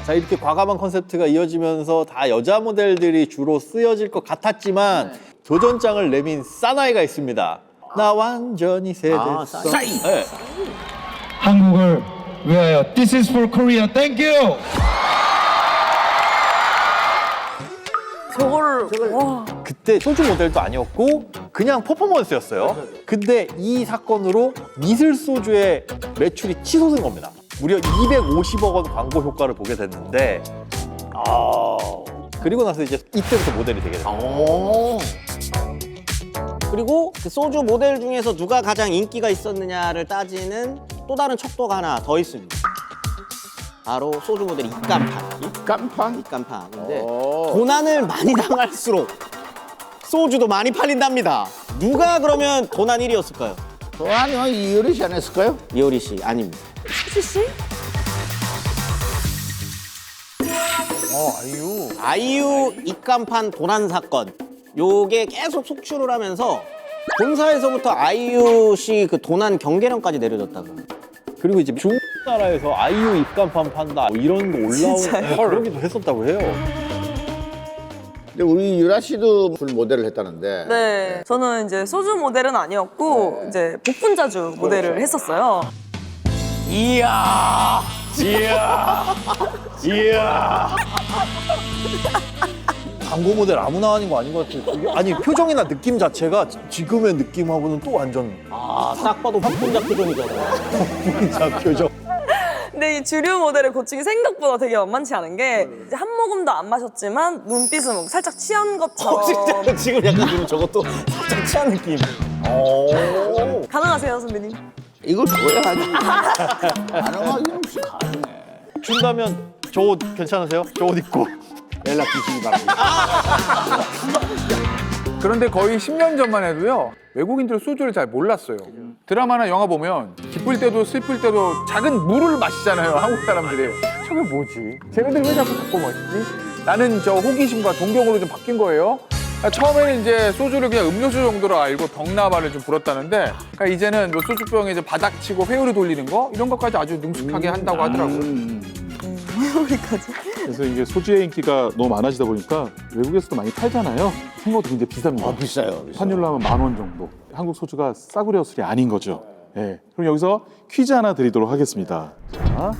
자, 이렇게 과감한 컨셉트가 이어지면서 다 여자 모델들이 주로 쓰여질 것 같았지만 도전장을 내민 사나이가 있습니다. 나 완전히 세대성. 네. 한국을 위하여 This is for Korea. Thank you. 저거를 와. 그때 소주 모델도 아니었고 그냥 퍼포먼스였어요. 근데 이 사건으로 미술 소주의 매출이 치솟은 겁니다. 무려 250억 원 광고 효과를 보게 됐는데 그리고 나서 이제 이때부터 모델이 되게 됐어요. 그리고 그 소주 모델 중에서 누가 가장 인기가 있었느냐를 따지는 또 다른 척도가 하나 더 있습니다. 바로 소주 모델 입간판. 입간판인데 고난을 많이 당할수록 소주도 많이 팔린답니다. 누가 그러면 고난 1위였을까요? 아니면 이효리 씨 아니었을까요? 이효리 씨 아닙니다. 수지 씨? 아이유 입간판 도난 사건. 요게 계속 속출을 하면서 본사에서부터 아이유 씨 그 도난 경계령까지 내려졌다고. 그리고 이제 중국 나라에서 아이유 입간판 판다 뭐 이런 거 올라오는 그러기도 했었다고 해요. 근데 우리 유라 씨도 술 모델을 했다는데. 네. 저는 이제 소주 모델은 아니었고 이제 복분자주 모델을 했었어요. 이야. 광고 모델 아무나 하는 거 아닌 것 같아요. 아니 표정이나 느낌 자체가 지금의 느낌하고는 또 완전 딱 봐도 복분자 표정이잖아요. 복분자 표정. 근데 이 주류 모델을 고치기 생각보다 되게 만만치 않은 게 이제 한 모금도 안 마셨지만 눈빛은 살짝 취한 것처럼. 진짜 지금 약간 지금 저것도 살짝 취한 느낌. 가능하세요, 선배님? 이걸 줘야지. 가능하긴 혹시 가능해. 준다면 저 옷 괜찮으세요? 저 옷 입고 연락 주시기 바랍니다. 그런데 거의 10년 전만 해도요, 외국인들은 소주를 잘 몰랐어요. 드라마나 영화 보면 기쁠 때도 슬플 때도 작은 물을 마시잖아요, 한국 사람들이. 저게 뭐지? 쟤네들 왜 자꾸 마시지? 나는 저 호기심과 동경으로 좀 바뀐 거예요. 처음에는 이제 소주를 그냥 음료수 정도로 알고 덕나발을 좀 불었다는데, 그러니까 이제는 뭐 소주병에 이제 바닥치고 회오리 돌리는 거 이런 것까지 아주 능숙하게 한다고 하더라고요. 회오리까지. 그래서 이게 소주의 인기가 너무 많아지다 보니까 외국에서도 많이 팔잖아요. 생각보다 굉장히 비쌉니다. 비싸요. 환율로 하면 10,000원 정도. 한국 소주가 싸구려 술이 아닌 거죠. 네. 그럼 여기서 퀴즈 하나 드리도록 하겠습니다. 자,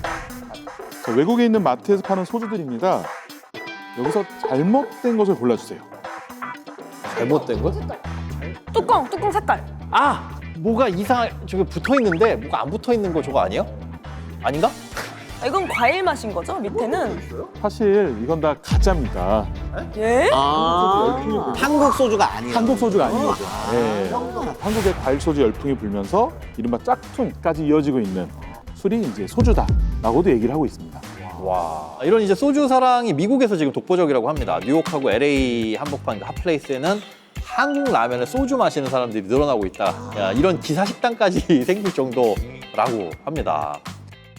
외국에 있는 마트에서 파는 소주들입니다. 여기서 잘못된 것을 골라주세요. 잘못된 것? 뚜껑 색깔. 뭐가 저게 붙어 있는데 뭐가 안 붙어 있는 거 저거 아니에요? 아닌가? 이건 과일 맛인 거죠? 밑에는? 사실 이건 다 가짜입니다. 예? 한국 소주가 아니에요. 한국 소주가 아닌 거죠. 네. 한국의 과일 소주 열풍이 불면서 이른바 짝퉁까지 이어지고 있는 술이 이제 소주다라고도 얘기를 하고 있습니다. 와, 이런 이제 소주 사랑이 미국에서 지금 독보적이라고 합니다. 뉴욕하고 LA 한복판 핫플레이스에는 한국 라면에 소주 마시는 사람들이 늘어나고 있다. 야, 이런 기사 식당까지 생길 정도라고 합니다.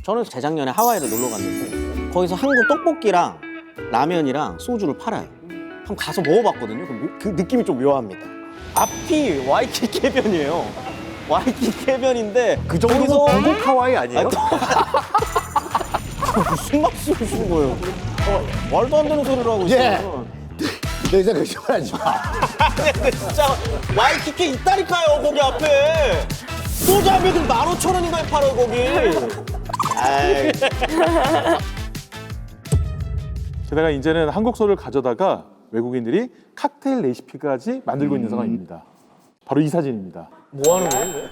저는 재작년에 하와이를 놀러 갔는데 거기서 한국 떡볶이랑 라면이랑 소주를 팔아요. 한번 가서 먹어봤거든요. 그 느낌이 좀 묘합니다. 앞이 와이키키 해변이에요. 와이키키 해변인데 그 정도면 중국 하와이 아니에요? 무슨 말씀이신 거예요? 말도 안 되는 소리를 하고 있어요. 너 이제 거짓말하지 마. 근데 진짜 와이키키 있다니까요, 거기 앞에. 소주 한 병을 15,000원인가에 팔아요, 거기. 아이. 게다가 이제는 한국 소를 가져다가 외국인들이 칵테일 레시피까지 만들고 있는 상황입니다. 바로 이 사진입니다. 뭐 하는 거예요?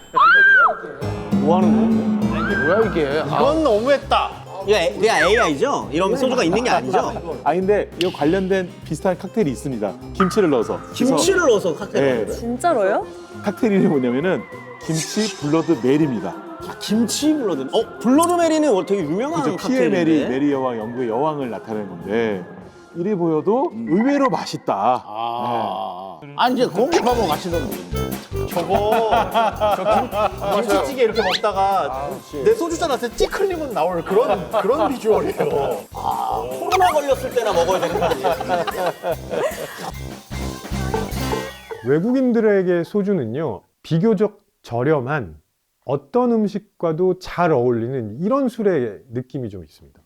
뭐 하는 거예요? 뭐야 이게? 이건 너무했다. 이거 그냥 AI죠? 이러면 소주가 있는 게 아니죠? 아 근데 이 관련된 비슷한 칵테일이 있습니다. 김치를 넣어서. 김치를 넣어서 칵테일을 네. 진짜로요? 칵테일 이름이 뭐냐면은 김치 블러드 메리입니다. 김치 블러드. 블러드 메리는 되게 유명한 그죠? 칵테일인데. 피에 메리 여왕, 영국의 여왕을 나타내는 건데 이리 보여도 의외로 맛있다. 아니 이제 공깃밥으로 같이 넣는 김치찌개 이렇게 먹다가 내 소주잔 앞에 찌 흘리면 나올 그런 비주얼이에요. 코로나 걸렸을 때나 먹어야 되는 거 아니에요? 외국인들에게 소주는요, 비교적 저렴한 어떤 음식과도 잘 어울리는 이런 술의 느낌이 좀 있습니다.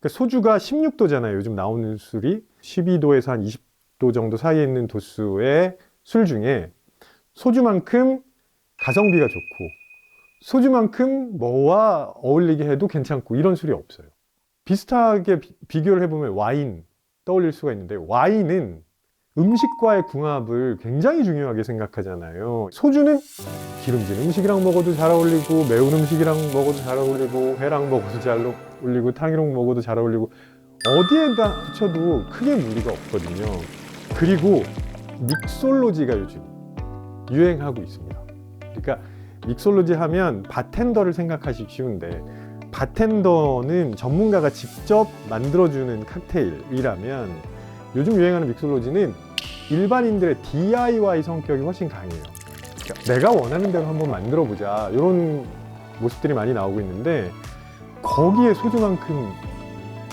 그러니까 소주가 16도잖아요. 요즘 나오는 술이 12도에서 한 20도 정도 사이에 있는 도수의 술 중에 소주만큼 가성비가 좋고 소주만큼 뭐와 어울리게 해도 괜찮고 이런 술이 없어요. 비슷하게 비교를 해보면 와인 떠올릴 수가 있는데 와인은 음식과의 궁합을 굉장히 중요하게 생각하잖아요. 소주는 기름진 음식이랑 먹어도 잘 어울리고 매운 음식이랑 먹어도 잘 어울리고 회랑 먹어도 잘 어울리고 탕이랑 먹어도 잘 어울리고 어디에다 붙여도 크게 무리가 없거든요. 그리고 믹솔로지가 요즘 유행하고 있습니다. 그러니까 믹솔로지 하면 바텐더를 생각하시기 쉬운데 바텐더는 전문가가 직접 만들어주는 칵테일이라면 요즘 유행하는 믹솔로지는 일반인들의 DIY 성격이 훨씬 강해요. 그러니까 내가 원하는 대로 한번 만들어보자 이런 모습들이 많이 나오고 있는데 거기에 소주만큼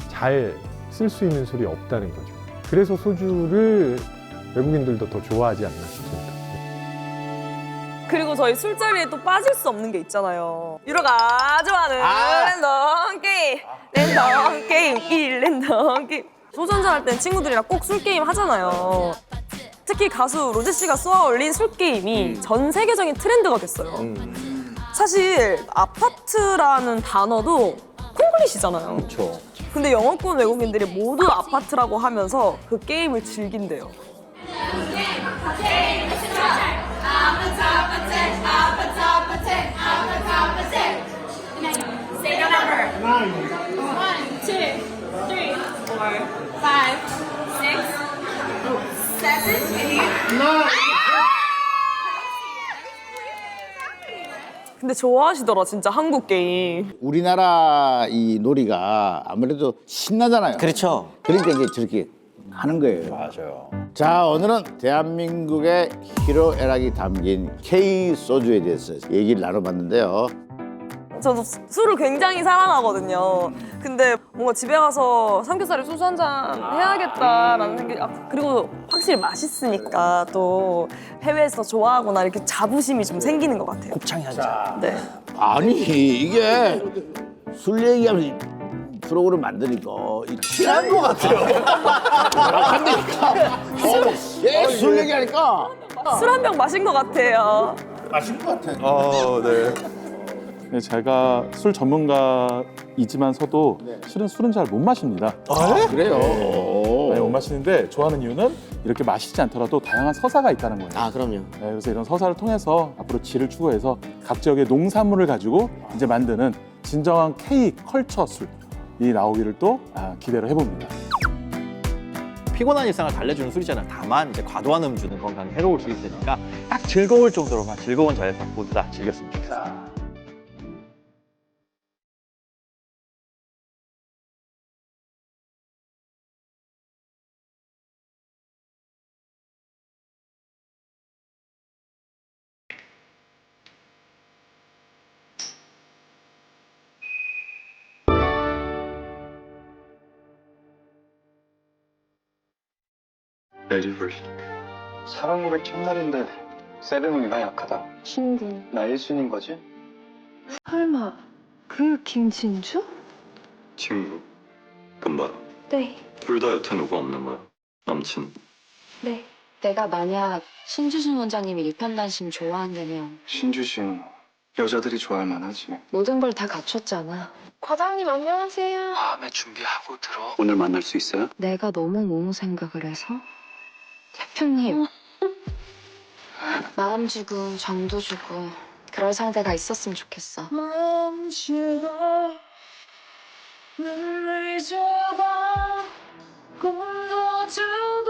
잘 쓸 수 있는 술이 없다는 거죠. 그래서 소주를 외국인들도 더 좋아하지 않나 싶습니다. 그리고 저희 술자리에 또 빠질 수 없는 게 있잖아요. 유로가 좋아하는 랜덤 게임, 랜덤 게임, 이 랜덤 게임. 소주 한잔 할 땐 친구들이랑 꼭 술 게임 하잖아요. 특히 가수 로제 씨가 쏘아 올린 술 게임이 전 세계적인 트렌드가 됐어요. 사실 아파트라는 단어도 콩글리시잖아요. 그렇죠. 근데 영어권 외국인들이 모두 아파트라고 하면서 그 게임을 즐긴대요. Say your number. 1, 2, 3, 4, 5, 6, 7, 8, 9. 근데 좋아하시더라 진짜 한국 게임. 우리나라 이 놀이가 아무래도 신나잖아요. 그렇죠. 그러니까 이제 저렇게 하는 거예요. 맞아요. 자, 오늘은 대한민국의 희로애락이 담긴 K 소주에 대해서 얘기를 나눠봤는데요. 저도 술을 굉장히 사랑하거든요. 근데 뭔가 집에 가서 삼겹살에 소주 한 잔 해야겠다라는 생각이 그리고 확실히 맛있으니까 또 해외에서 좋아하거나 이렇게 자부심이 좀 생기는 것 같아요. 곱창이 한 잔. 네. 아니 이게 술 얘기하면서 프로그램 만드니까 취한 것 같아요. 술 얘기하니까 술 한 병 마신 것 같아요. 마신 것 같아. 네. 네, 제가 술 전문가이지만서도 실은 술은 잘 못 마십니다. 그래요? 네, 못 마시는데 좋아하는 이유는 이렇게 마시지 않더라도 다양한 서사가 있다는 거예요. 아, 그럼요. 네, 그래서 이런 서사를 통해서 앞으로 질을 추구해서 각 지역의 농산물을 가지고 이제 만드는 진정한 K 컬처 술이 나오기를 또 기대를 해봅니다. 피곤한 일상을 달래주는 술이잖아요. 다만 이제 과도한 음주는 건강에 해로울 수 있으니까 딱 즐거울 정도로만 즐거운 자에서 모두 다 즐겼으면 좋겠습니다. 레디 버전. 사랑 고백 첫날인데 세레모니가 약하다. 신기. 나 1순인 거지? 설마 그 김진주? 친구. 금방. 네. 둘 다 여태 누구 없는 거야? 남친. 네. 내가 만약 신주순 원장님이 일편단심 좋아한다면 신주신 여자들이 좋아할 만하지. 모든 걸 다 갖췄잖아. 과장님 안녕하세요. 마음의 준비하고 들어. 오늘 만날 수 있어요? 내가 너무 모모 생각을 해서? 대표님. 마음 주고 정도 주고 그럴 상대가 있었으면 좋겠어. 마음 주고 눈물 줘봐 꿈도 주고